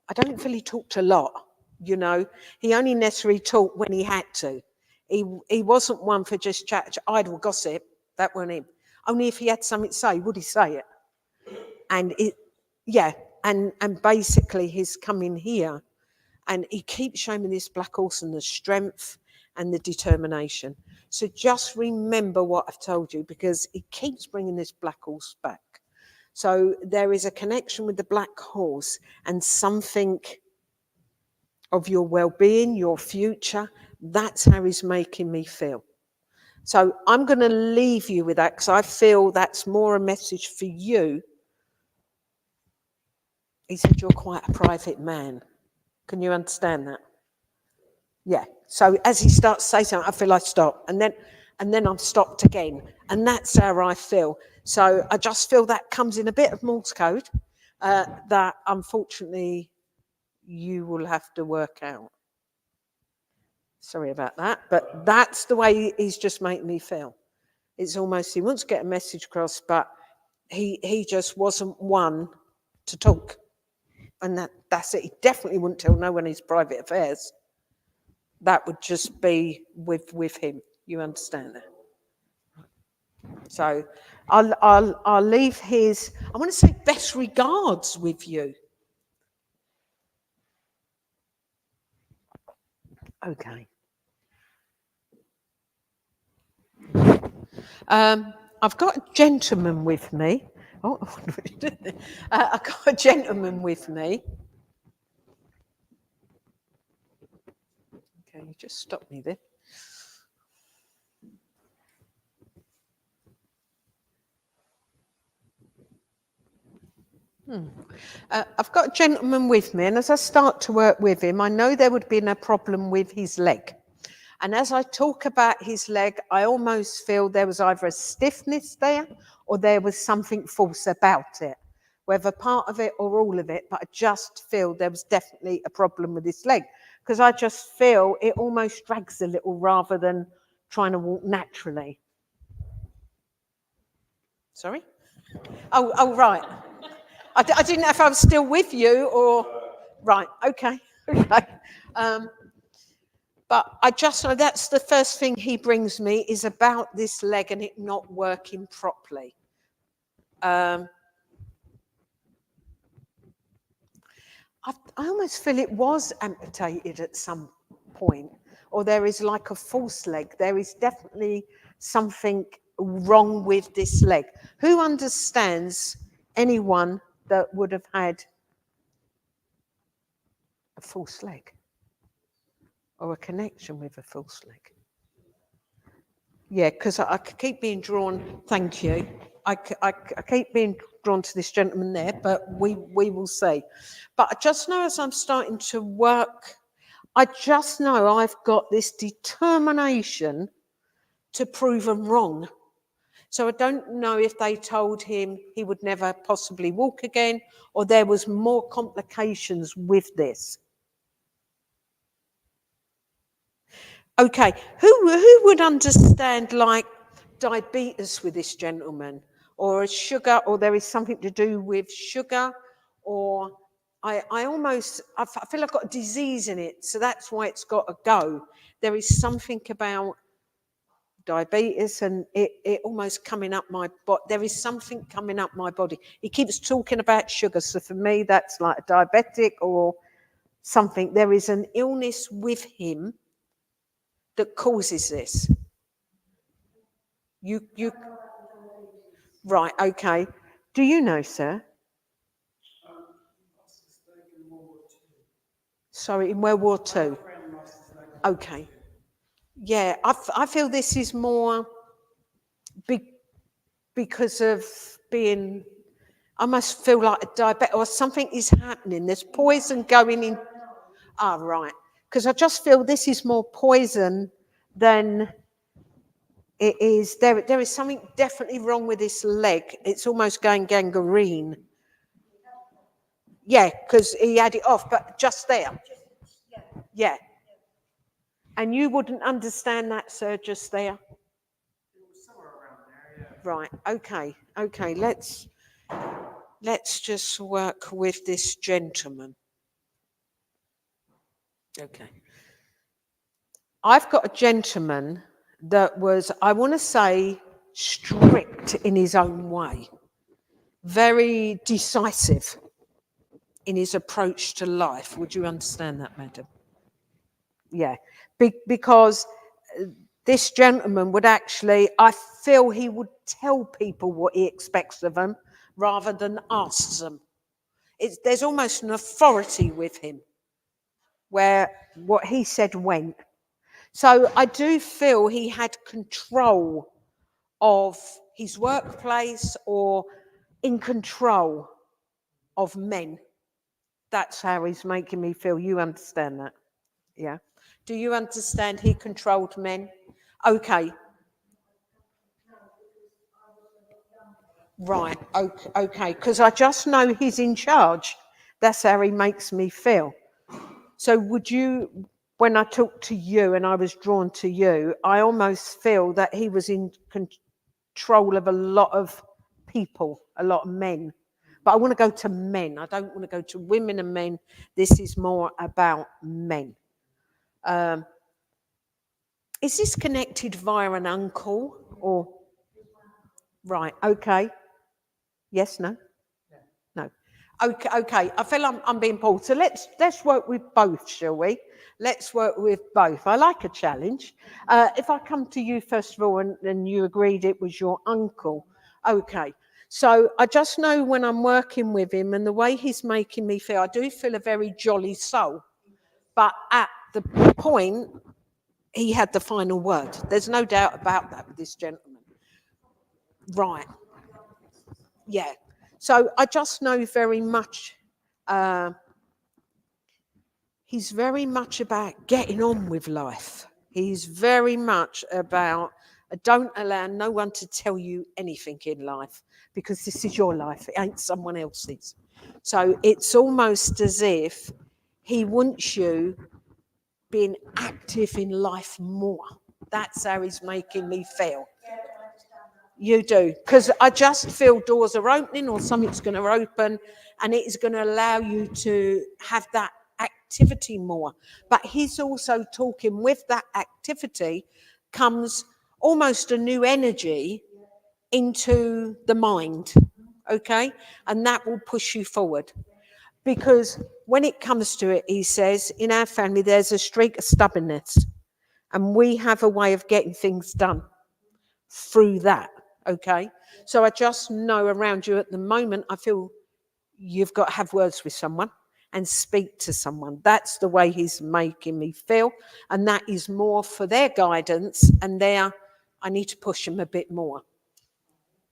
I don't feel he talked a lot, you know. He only necessarily talked when he had to. He wasn't one for just idle gossip. That wasn't him. Only if he had something to say, would he say it? And and basically he's coming here, and he keeps showing me this black horse and the strength and the determination. So just remember what I've told you, because it keeps bringing this black horse back. So there is a connection with the black horse and something of your well-being, your future. That's how he's making me feel. So I'm going to leave you with that, because I feel that's more a message for you. He said, you're quite a private man. Can you understand that? Yeah. So as he starts to say something, I feel I stop. And then I'm stopped again. And that's how I feel. So I just feel that comes in a bit of Morse code that unfortunately you will have to work out. Sorry about that. But that's the way he's just making me feel. It's almost, he wants to get a message across, but he just wasn't one to talk. And that's it. He definitely wouldn't tell no one his private affairs. That would just be with him. You understand that? So I'll leave his, I want to say best regards with you. Okay. I've got a gentleman with me. Oh, I've got a gentleman with me. Okay, you just stop me there. I've got a gentleman with me, and as I start to work with him, I know there would be no problem with his leg. And as I talk about his leg, I almost feel there was either a stiffness there or there was something false about it, whether part of it or all of it, but I just feel there was definitely a problem with his leg, because I just feel it almost drags a little rather than trying to walk naturally. Sorry? Oh, right. I didn't know if I was still with you or... Right, okay. But I just know that's the first thing he brings me is about this leg and it not working properly. I almost feel it was amputated at some point, or there is like a false leg. There is definitely something wrong with this leg. Who understands anyone that would have had a false leg or a connection with a false leg? Yeah, because I keep being drawn, thank you. I keep being drawn to this gentleman there, but we will see. But I just know as I'm starting to work, I just know I've got this determination to prove them wrong. So I don't know if they told him he would never possibly walk again, or there was more complications with this. Okay, who would understand like diabetes with this gentleman, or a sugar, or there is something to do with sugar, or I feel I've got a disease in it, so that's why it's got to go. There is something about diabetes and it almost coming up my body. There is something coming up my body. He keeps talking about sugar, so for me that's like a diabetic or something. There is an illness with him that causes this. You right, okay. Do you know, sir? Sorry, in World War II. Okay. Yeah, I feel this is more because of being, I must feel like a diabetic or something is happening. There's poison going in. Ah, right. Because I just feel this is more poison than it is. There is something definitely wrong with this leg. It's almost going gangrene. Yeah, because he had it off, but just there. Yeah. And you wouldn't understand that, sir, just there? Somewhere around there, yeah. Right, okay, okay, let's just work with this gentleman. Okay. I've got a gentleman that was, I want to say, strict in his own way, very decisive in his approach to life. Would you understand that, madam? Yeah, because this gentleman would actually, I feel he would tell people what he expects of them rather than ask them. There's almost an authority with him where what he said went. So I do feel he had control of his workplace or in control of men. That's how he's making me feel. You understand that? Yeah. Do you understand he controlled men? Okay. Right. Okay. Because I just know he's in charge. That's how he makes me feel. So would you, when I talked to you and I was drawn to you, I almost feel that he was in control of a lot of people, a lot of men. But I want to go to men. I don't want to go to women and men. This is more about men. Is this connected via an uncle or? Right, okay. Yes, no? No. Okay. I feel I'm being pulled. So let's work with both, shall we? Let's work with both. I like a challenge. If I come to you first of all and you agreed it was your uncle. Okay. So I just know when I'm working with him and the way he's making me feel, I do feel a very jolly soul. But at the point, he had the final word. There's no doubt about that with this gentleman. Right. Yeah. So I just know very much, he's very much about getting on with life. He's very much about, don't allow no one to tell you anything in life because this is your life. It ain't someone else's. So it's almost as if he wants you being active in life more. That's how he's making me feel. You do, because I just feel doors are opening or something's going to open and it is going to allow you to have that activity more. But he's also talking with that activity comes almost a new energy into the mind, okay? And that will push you forward. Because when it comes to it, he says, in our family, there's a streak of stubbornness and we have a way of getting things done through that. Okay, so I just know around you at the moment, I feel you've got to have words with someone and speak to someone. That's the way he's making me feel. And that is more for their guidance and I need to push him a bit more.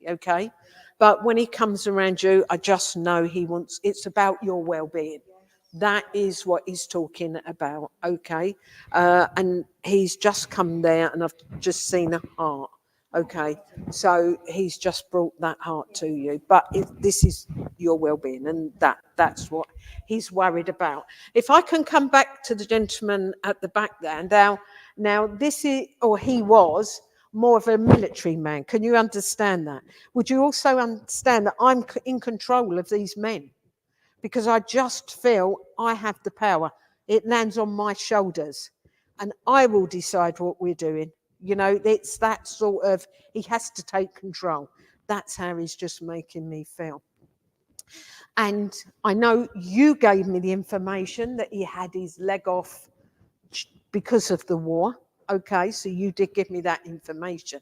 Okay, but when he comes around you, I just know it's about your well-being. That is what he's talking about. Okay, and he's just come there and I've just seen a heart. Okay, so he's just brought that heart to you. But this is your well-being, and that's what he's worried about. If I can come back to the gentleman at the back there, now this is, or he was, more of a military man. Can you understand that? Would you also understand that I'm in control of these men? Because I just feel I have the power. It lands on my shoulders, and I will decide what we're doing. You know, it's that sort of, he has to take control. That's how he's just making me feel. And I know you gave me the information that he had his leg off because of the war. Okay, so you did give me that information.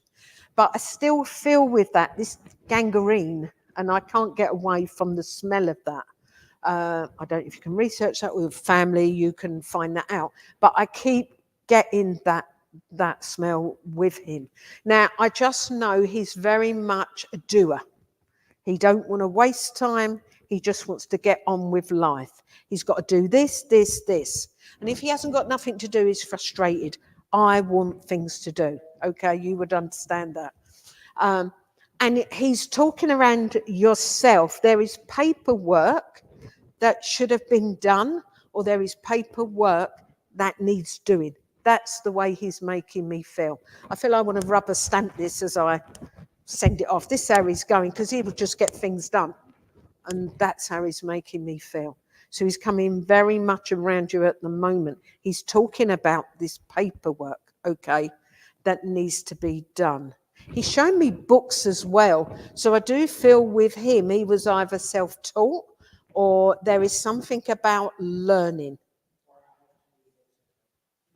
But I still feel with that, this gangrene, and I can't get away from the smell of that. I don't know if you can research that with family, you can find that out. But I keep getting that smell with him. Now, I just know he's very much a doer. He don't want to waste time. He just wants to get on with life. He's got to do this, this, this. And if he hasn't got nothing to do, he's frustrated. I want things to do. Okay, you would understand that. And he's talking around yourself. There is paperwork that should have been done, or there is paperwork that needs doing. That's the way he's making me feel. I feel I want to rubber stamp this as I send it off. This is how he's going, because he will just get things done. And that's how he's making me feel. So he's coming very much around you at the moment. He's talking about this paperwork, okay, that needs to be done. He's shown me books as well. So I do feel with him, he was either self-taught or there is something about learning.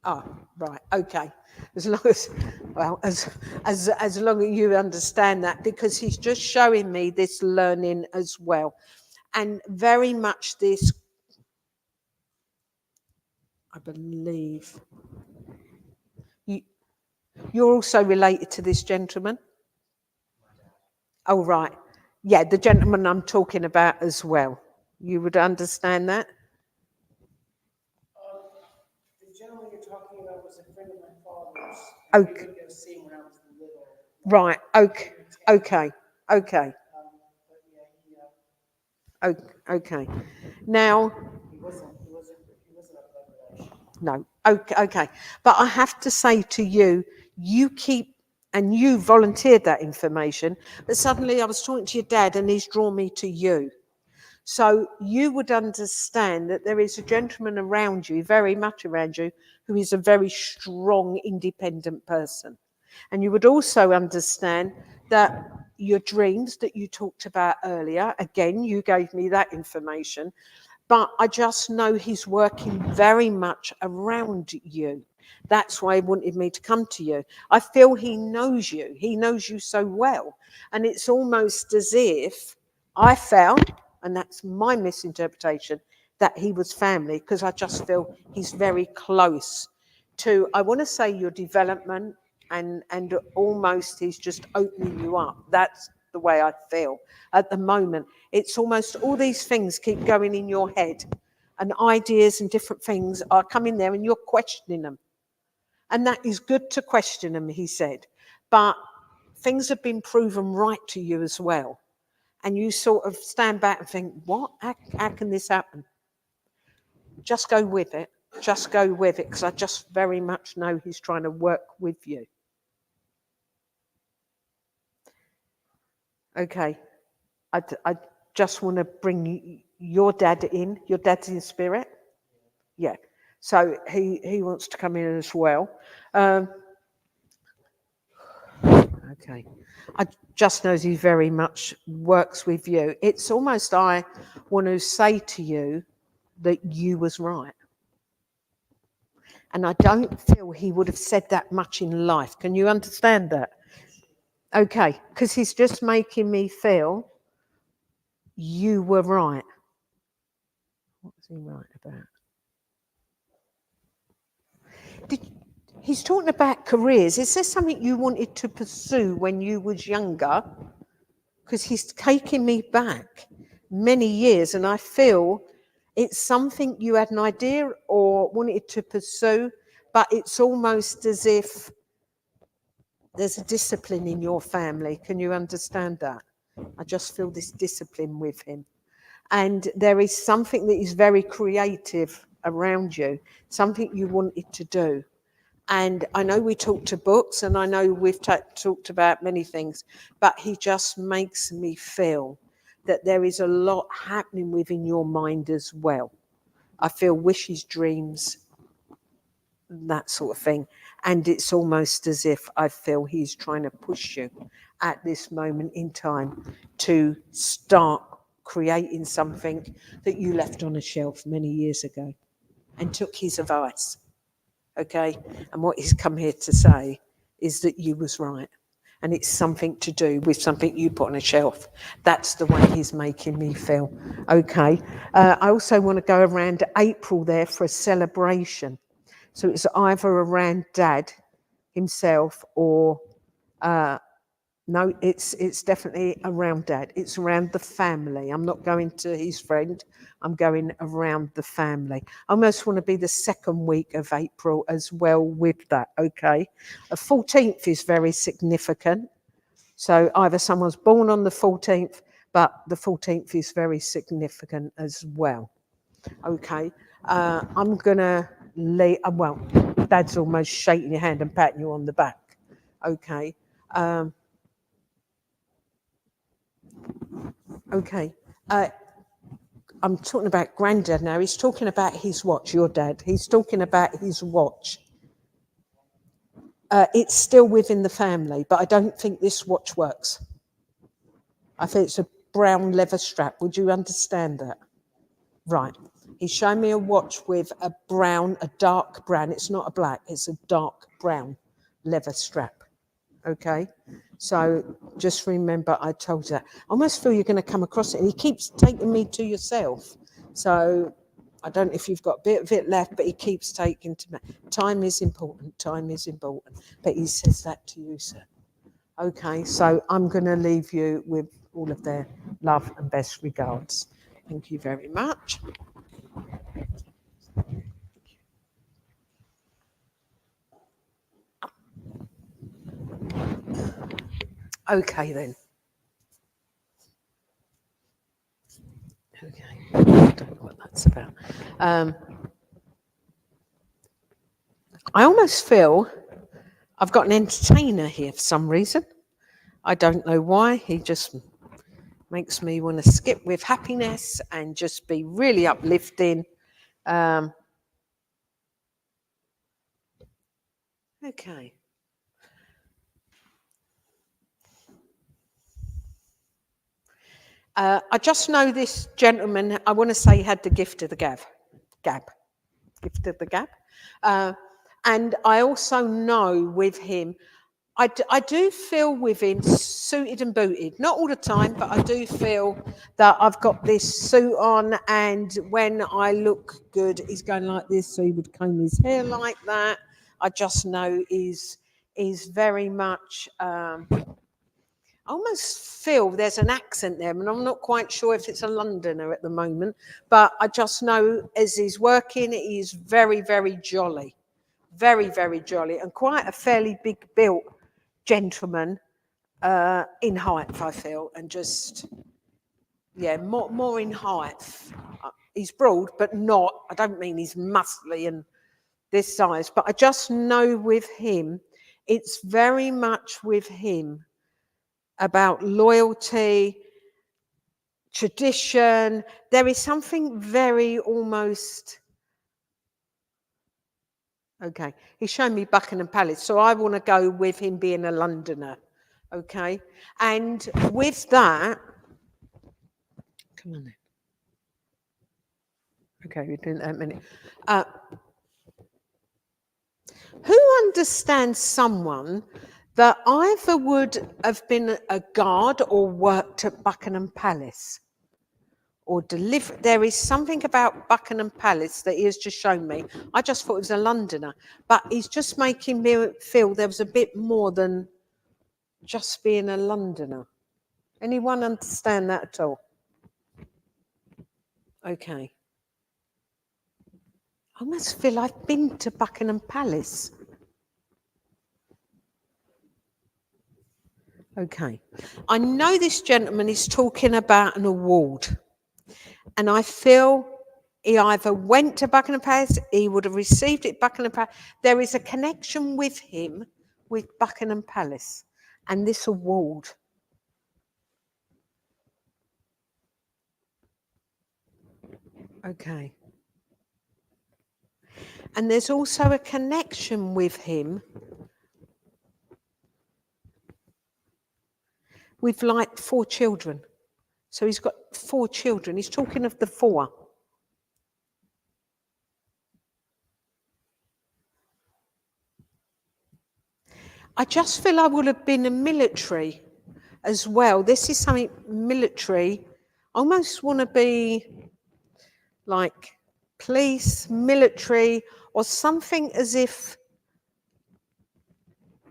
Oh, right. Okay. As long as, well, as long as you understand that, because he's just showing me this learning as well, and very much this. I believe you're also related to this gentleman. Oh, right. Yeah, the gentleman I'm talking about as well. You would understand that? The gentleman you're talking about was a friend of my father's. Okay. Go see him when I was little. Right. Okay. Okay. Okay. Okay. Now. He wasn't a blood relation. No. Okay. Okay. But I have to say to you, you keep, and you volunteered that information, but suddenly I was talking to your dad and he's drawn me to you. So you would understand that there is a gentleman around you, very much around you, who is a very strong, independent person. And you would also understand that your dreams that you talked about earlier, again, you gave me that information, but I just know he's working very much around you. That's why he wanted me to come to you. I feel he knows you. He knows you so well. And it's almost as if I felt, and that's my misinterpretation, that he was family, because I just feel he's very close to, I want to say, your development, and almost he's just opening you up. That's the way I feel at the moment. It's almost all these things keep going in your head, and ideas and different things are coming there and you're questioning them. And that is good to question them, he said. But things have been proven right to you as well. And you sort of stand back and think, what? How can this happen? Just go with it. Just go with it, because I just very much know he's trying to work with you. Okay. I just want to bring your dad in. Your dad's in spirit? Yeah. So he wants to come in as well. Okay. I just know he very much works with you. It's almost, I want to say to you that you was right. And I don't feel he would have said that much in life. Can you understand that? Okay. Because he's just making me feel you were right. What was he right about? He's talking about careers. Is there something you wanted to pursue when you was younger? Because he's taking me back many years, and I feel it's something you had an idea or wanted to pursue, but it's almost as if there's a discipline in your family. Can you understand that? I just feel this discipline with him. And there is something that is very creative around you, something you wanted to do. And I know we talked to books, and I know we've talked about many things, but he just makes me feel that there is a lot happening within your mind as well. I feel wishes, dreams, that sort of thing. And it's almost as if I feel he's trying to push you at this moment in time to start creating something that you left on a shelf many years ago and took his advice. Okay, and what he's come here to say is that you was right, and it's something to do with something you put on a shelf. That's the way he's making me feel. Okay, I also want to go around April there for a celebration, so it's either around Dad himself or no, it's definitely around Dad. It's around the family. I'm not going to his friend. I'm going around the family. I almost want to be the second week of April as well with that, okay? The 14th is very significant. So either someone's born on the 14th, but the 14th is very significant as well. Okay, I'm going to lay, well, Dad's almost shaking your hand and patting you on the back. Okay. Okay. I'm talking about Granddad now. He's talking about his watch, your dad. He's talking about his watch. It's still within the family, but I don't think this watch works. I think it's a brown leather strap. Would you understand that? Right. He's shown me a watch with a dark brown. It's not a black, it's a dark brown leather strap. Okay, so just remember I told you that. I almost feel you're going to come across it, and he keeps taking me to yourself. So I don't know if you've got a bit of it left, but he keeps taking to me. Time is important. Time is important. But he says that to you, sir. Okay, so I'm going to leave you with all of their love and best regards. Thank you very much. Okay then. Okay, I don't know what that's about. I almost feel I've got an entertainer here for some reason. I don't know why. He just makes me want to skip with happiness and just be really uplifting. Okay. I just know this gentleman, I want to say, had the gift of the gab. Gift of the gab. And I also know with him, I do feel with him suited and booted. Not all the time, but I do feel that I've got this suit on, and when I look good, he's going like this, so he would comb his hair like that. I just know he's very much... I almost feel there's an accent there, and I'm not quite sure if it's a Londoner at the moment, but I just know as he's working, he's very, very jolly. Very, very jolly, and quite a fairly big built gentleman in height, I feel, and just, yeah, more in height. He's broad, but not, I don't mean he's muscly and this size, but I just know with him, it's very much with him about loyalty, tradition. There is something very almost... Okay, he's shown me Buckingham Palace, so I want to go with him being a Londoner. Okay, and with that... Come on then. Okay, we're doing that in a minute. Who understands someone that either would have been a guard or worked at Buckingham Palace or delivered? There is something about Buckingham Palace that he has just shown me. I just thought it was a Londoner, but he's just making me feel there was a bit more than just being a Londoner. Anyone understand that at all? Okay. I almost feel I've been to Buckingham Palace. Okay. I know this gentleman is talking about an award, and I feel he either went to Buckingham Palace, he would have received it at Buckingham Palace. There is a connection with him with Buckingham Palace and this award. Okay. And there's also a connection with him with like 4 children. So he's got 4 children. He's talking of the 4. I just feel I would have been a military as well. This is something military. I almost want to be like police, military, or something as if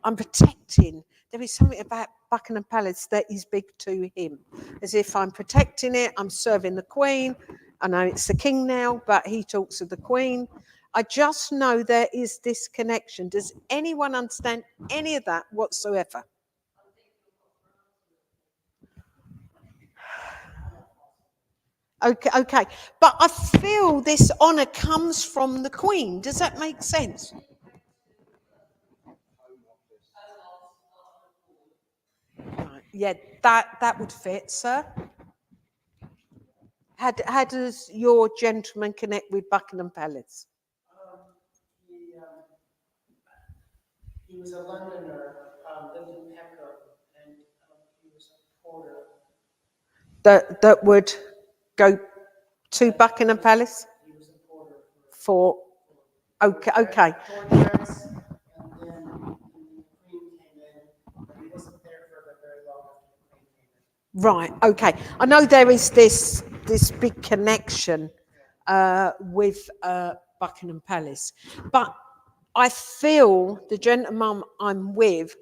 I'm protecting. There is something about Buckingham Palace that is big to him. As if I'm protecting it, I'm serving the Queen. I know it's the King now, but he talks of the Queen. I just know there is this connection. Does anyone understand any of that whatsoever? Okay. But I feel this honour comes from the Queen. Does that make sense? Right. Yeah, that would fit, sir. How does your gentleman connect with Buckingham Palace? He was a Londoner, lived in Peckham, and he was a porter. That would go to Buckingham Palace? He was for, okay. Right, okay. I know there is this big connection with Buckingham Palace, but I feel the gentleman I'm with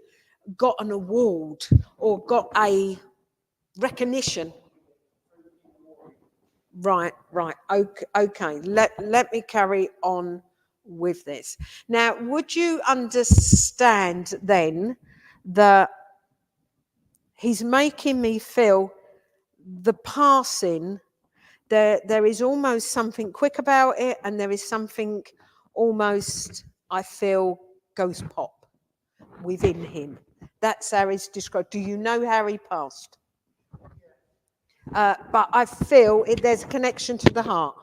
got an award or got a recognition. Right. Okay. Let me carry on with this. Now, would you understand then that he's making me feel the passing, there is almost something quick about it, and there is something almost, I feel, goes pop within him. That's how it's described. Do you know how he passed? But I feel there's a connection to the heart,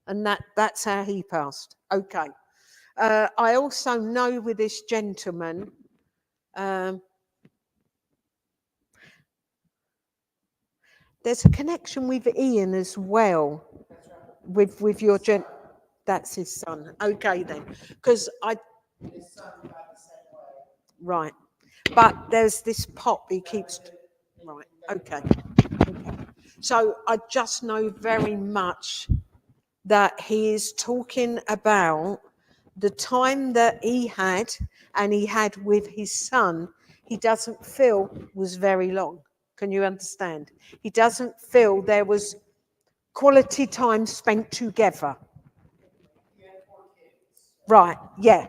and that's how he passed. Okay. I also know with this gentleman, there's a connection with Ian as well, with your that's his son. Okay then, because right, but there's this pop he keeps. Right. Okay. So I just know very much that he is talking about the time that he had with his son, he doesn't feel was very long. Can you understand? He doesn't feel there was quality time spent together. Right, yeah.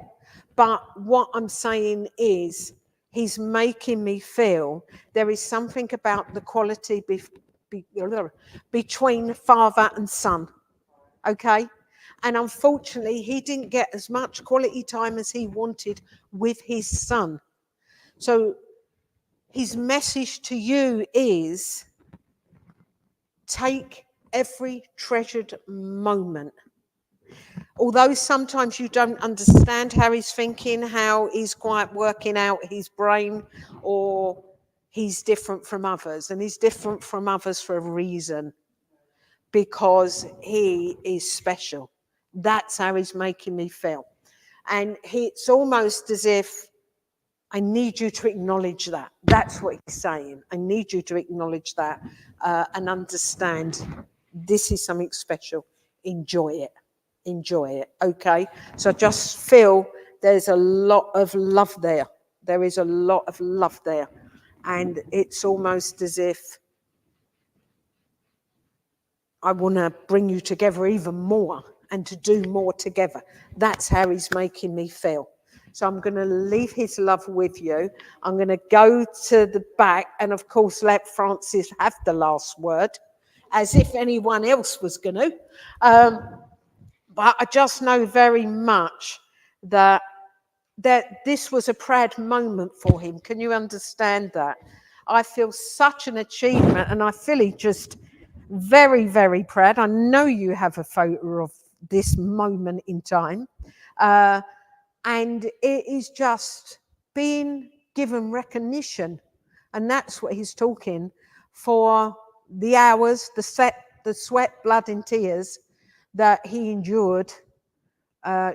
But what I'm saying is, he's making me feel there is something about the quality between father and son. Okay? And unfortunately, he didn't get as much quality time as he wanted with his son. So his message to you is, take every treasured moment. Although sometimes you don't understand how he's thinking, how he's quite working out his brain, or he's different from others. And he's different from others for a reason, because he is special. That's how he's making me feel. And it's almost as if, I need you to acknowledge that. That's what he's saying. I need you to acknowledge that and understand this is something special. Enjoy it. Enjoy it. Okay? So I just feel there's a lot of love there. There is a lot of love there. And it's almost as if I want to bring you together even more and to do more together. That's how he's making me feel. So I'm going to leave his love with you. I'm going to go to the back and, of course, let Francis have the last word, as if anyone else was going to. But I just know very much that this was a proud moment for him. Can you understand that? I feel such an achievement, and I feel he just very, very proud. I know you have a photo of this moment in time. And it is just being given recognition. And that's what he's talking for, the hours, the sweat, blood and tears that he endured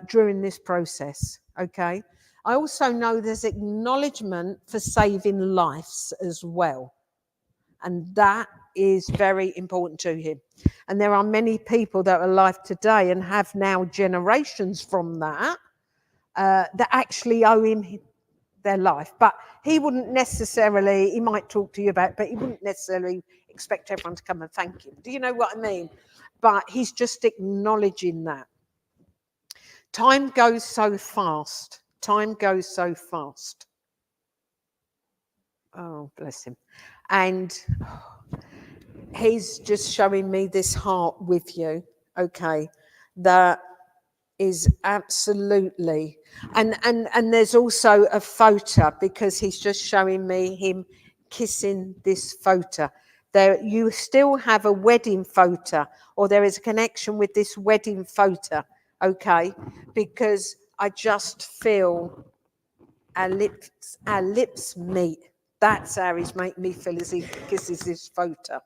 during this process. Okay. I also know there's acknowledgement for saving lives as well. And that is very important to him. And there are many people that are alive today and have now generations from that, that actually owe him their life. But he wouldn't necessarily, he might talk to you about it, but he wouldn't necessarily expect everyone to come and thank him. Do you know what I mean? But he's just acknowledging that. Time goes so fast. Time goes so fast. Oh, bless him. And he's just showing me this heart with you, okay, that is absolutely, and there's also a photo, because he's just showing me him kissing this photo. There, you still have a wedding photo, or there is a connection with this wedding photo, okay, because I just feel our lips meet. That's how he's making me feel as he kisses this photo.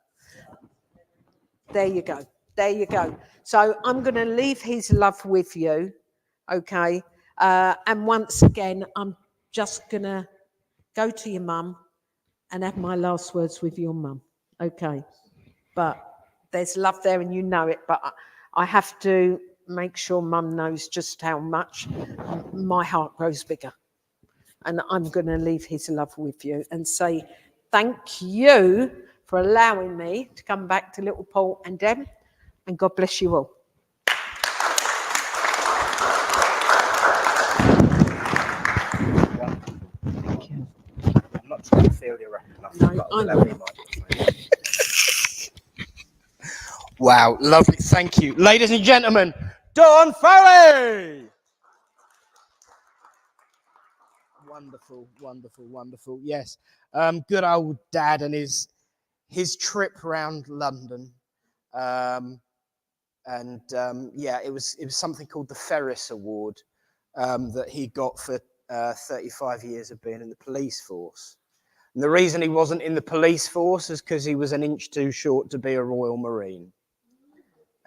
There you go. There you go. So I'm going to leave his love with you, okay? And once again, I'm just going to go to your mum and have my last words with your mum, okay? But there's love there and you know it, but I have to make sure mum knows just how much my heart grows bigger. And I'm going to leave his love with you and say thank you for allowing me to come back to Littleport and Deb, and God bless you all. Thank you. I'm not trying to feel you right enough. No, but I I'll know. have you, Mike. Wow, lovely. Thank you. Ladies and gentlemen, Dawn Foley. Wonderful, wonderful, wonderful. Yes. Good old Dad and his trip around London. Yeah, it was something called the Ferris Award that he got for 35 years of being in the police force. And the reason he wasn't in the police force is because he was an inch too short to be a Royal Marine.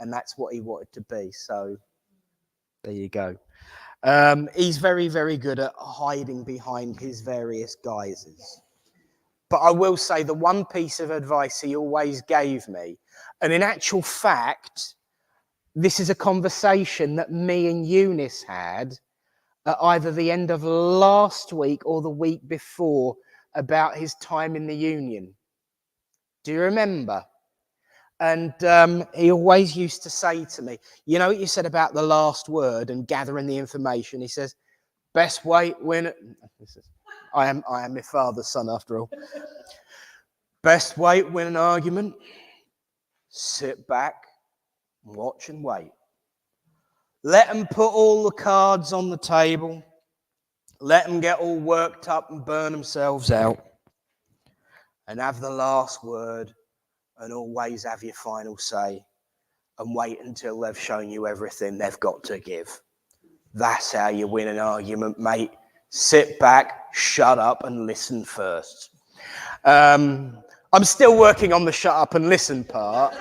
And that's what he wanted to be. So there you go. He's very, very good at hiding behind his various guises. But I will say the one piece of advice he always gave me, and in actual fact, this is a conversation that me and Eunice had at either the end of last week or the week before about his time in the Union. Do you remember? And he always used to say to me, you know what you said about the last word and gathering the information? He says, best way when... I am my father's son after all. Best way to win an argument, sit back, watch and wait. Let them put all the cards on the table. Let them get all worked up and burn themselves out. And have the last word. And always have your final say, and wait until they've shown you everything they've got to give. That's how you win an argument, mate. Sit back, shut up, and listen first. I'm still working on the shut up and listen part,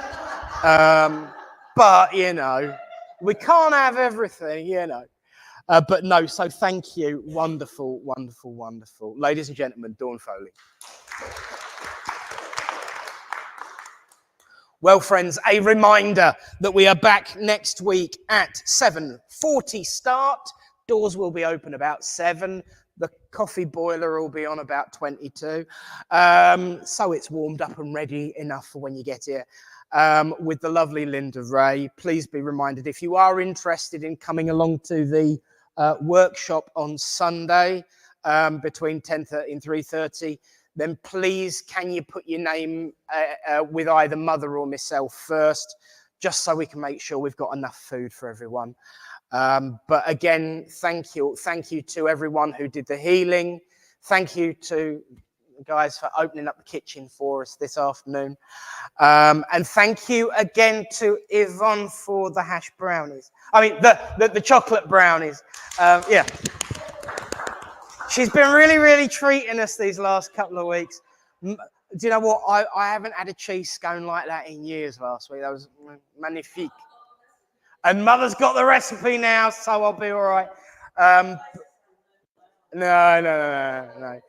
but, you know, we can't have everything, you know. But no, so thank you. Wonderful, wonderful, wonderful. Ladies and gentlemen, Dawn Foley. Well, friends, a reminder that we are back next week at 7:40 start. Doors will be open about 7. The coffee boiler will be on about 22. So it's warmed up and ready enough for when you get here. With the lovely Linda Ray. Please be reminded, if you are interested in coming along to the workshop on Sunday between 10:30 and 3:30, then please can you put your name with either Mother or myself first, just so we can make sure we've got enough food for everyone. But again, thank you to everyone who did the healing. Thank you to the guys for opening up the kitchen for us this afternoon. And thank you again to Yvonne for the hash brownies. I mean, the chocolate brownies. Yeah. She's been really, really treating us these last couple of weeks. Do you know what? I haven't had a cheese scone like that in years last week. That was magnifique. And Mother's got the recipe now, so I'll be all right. No.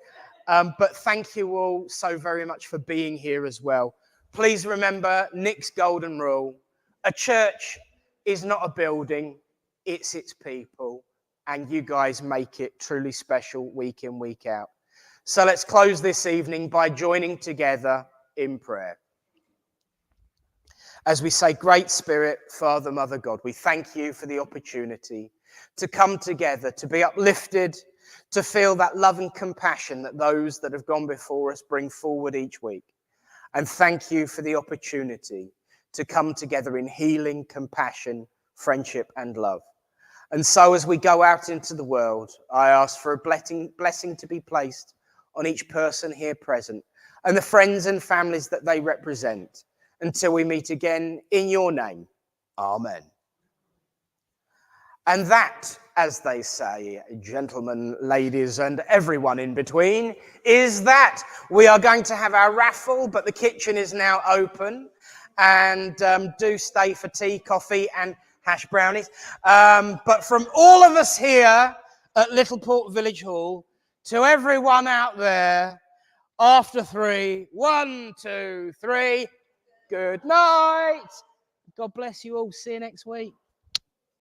But thank you all so very much for being here as well. Please remember Nick's golden rule. A church is not a building, it's its people. And you guys make it truly special week in, week out. So let's close this evening by joining together in prayer. As we say, Great Spirit, Father, Mother, God, we thank you for the opportunity to come together, to be uplifted, to feel that love and compassion that those that have gone before us bring forward each week. And thank you for the opportunity to come together in healing, compassion, friendship, and love. And so as we go out into the world, I ask for a blessing to be placed on each person here present and the friends and families that they represent until we meet again in your name. Amen. And that, as they say, gentlemen, ladies, and everyone in between, is that we are going to have our raffle, but the kitchen is now open. and do stay for tea, coffee, and hash brownies. But from all of us here at Littleport Village Hall, to everyone out there, after 3, 1, 2, 3, good night. God bless you all. See you next week.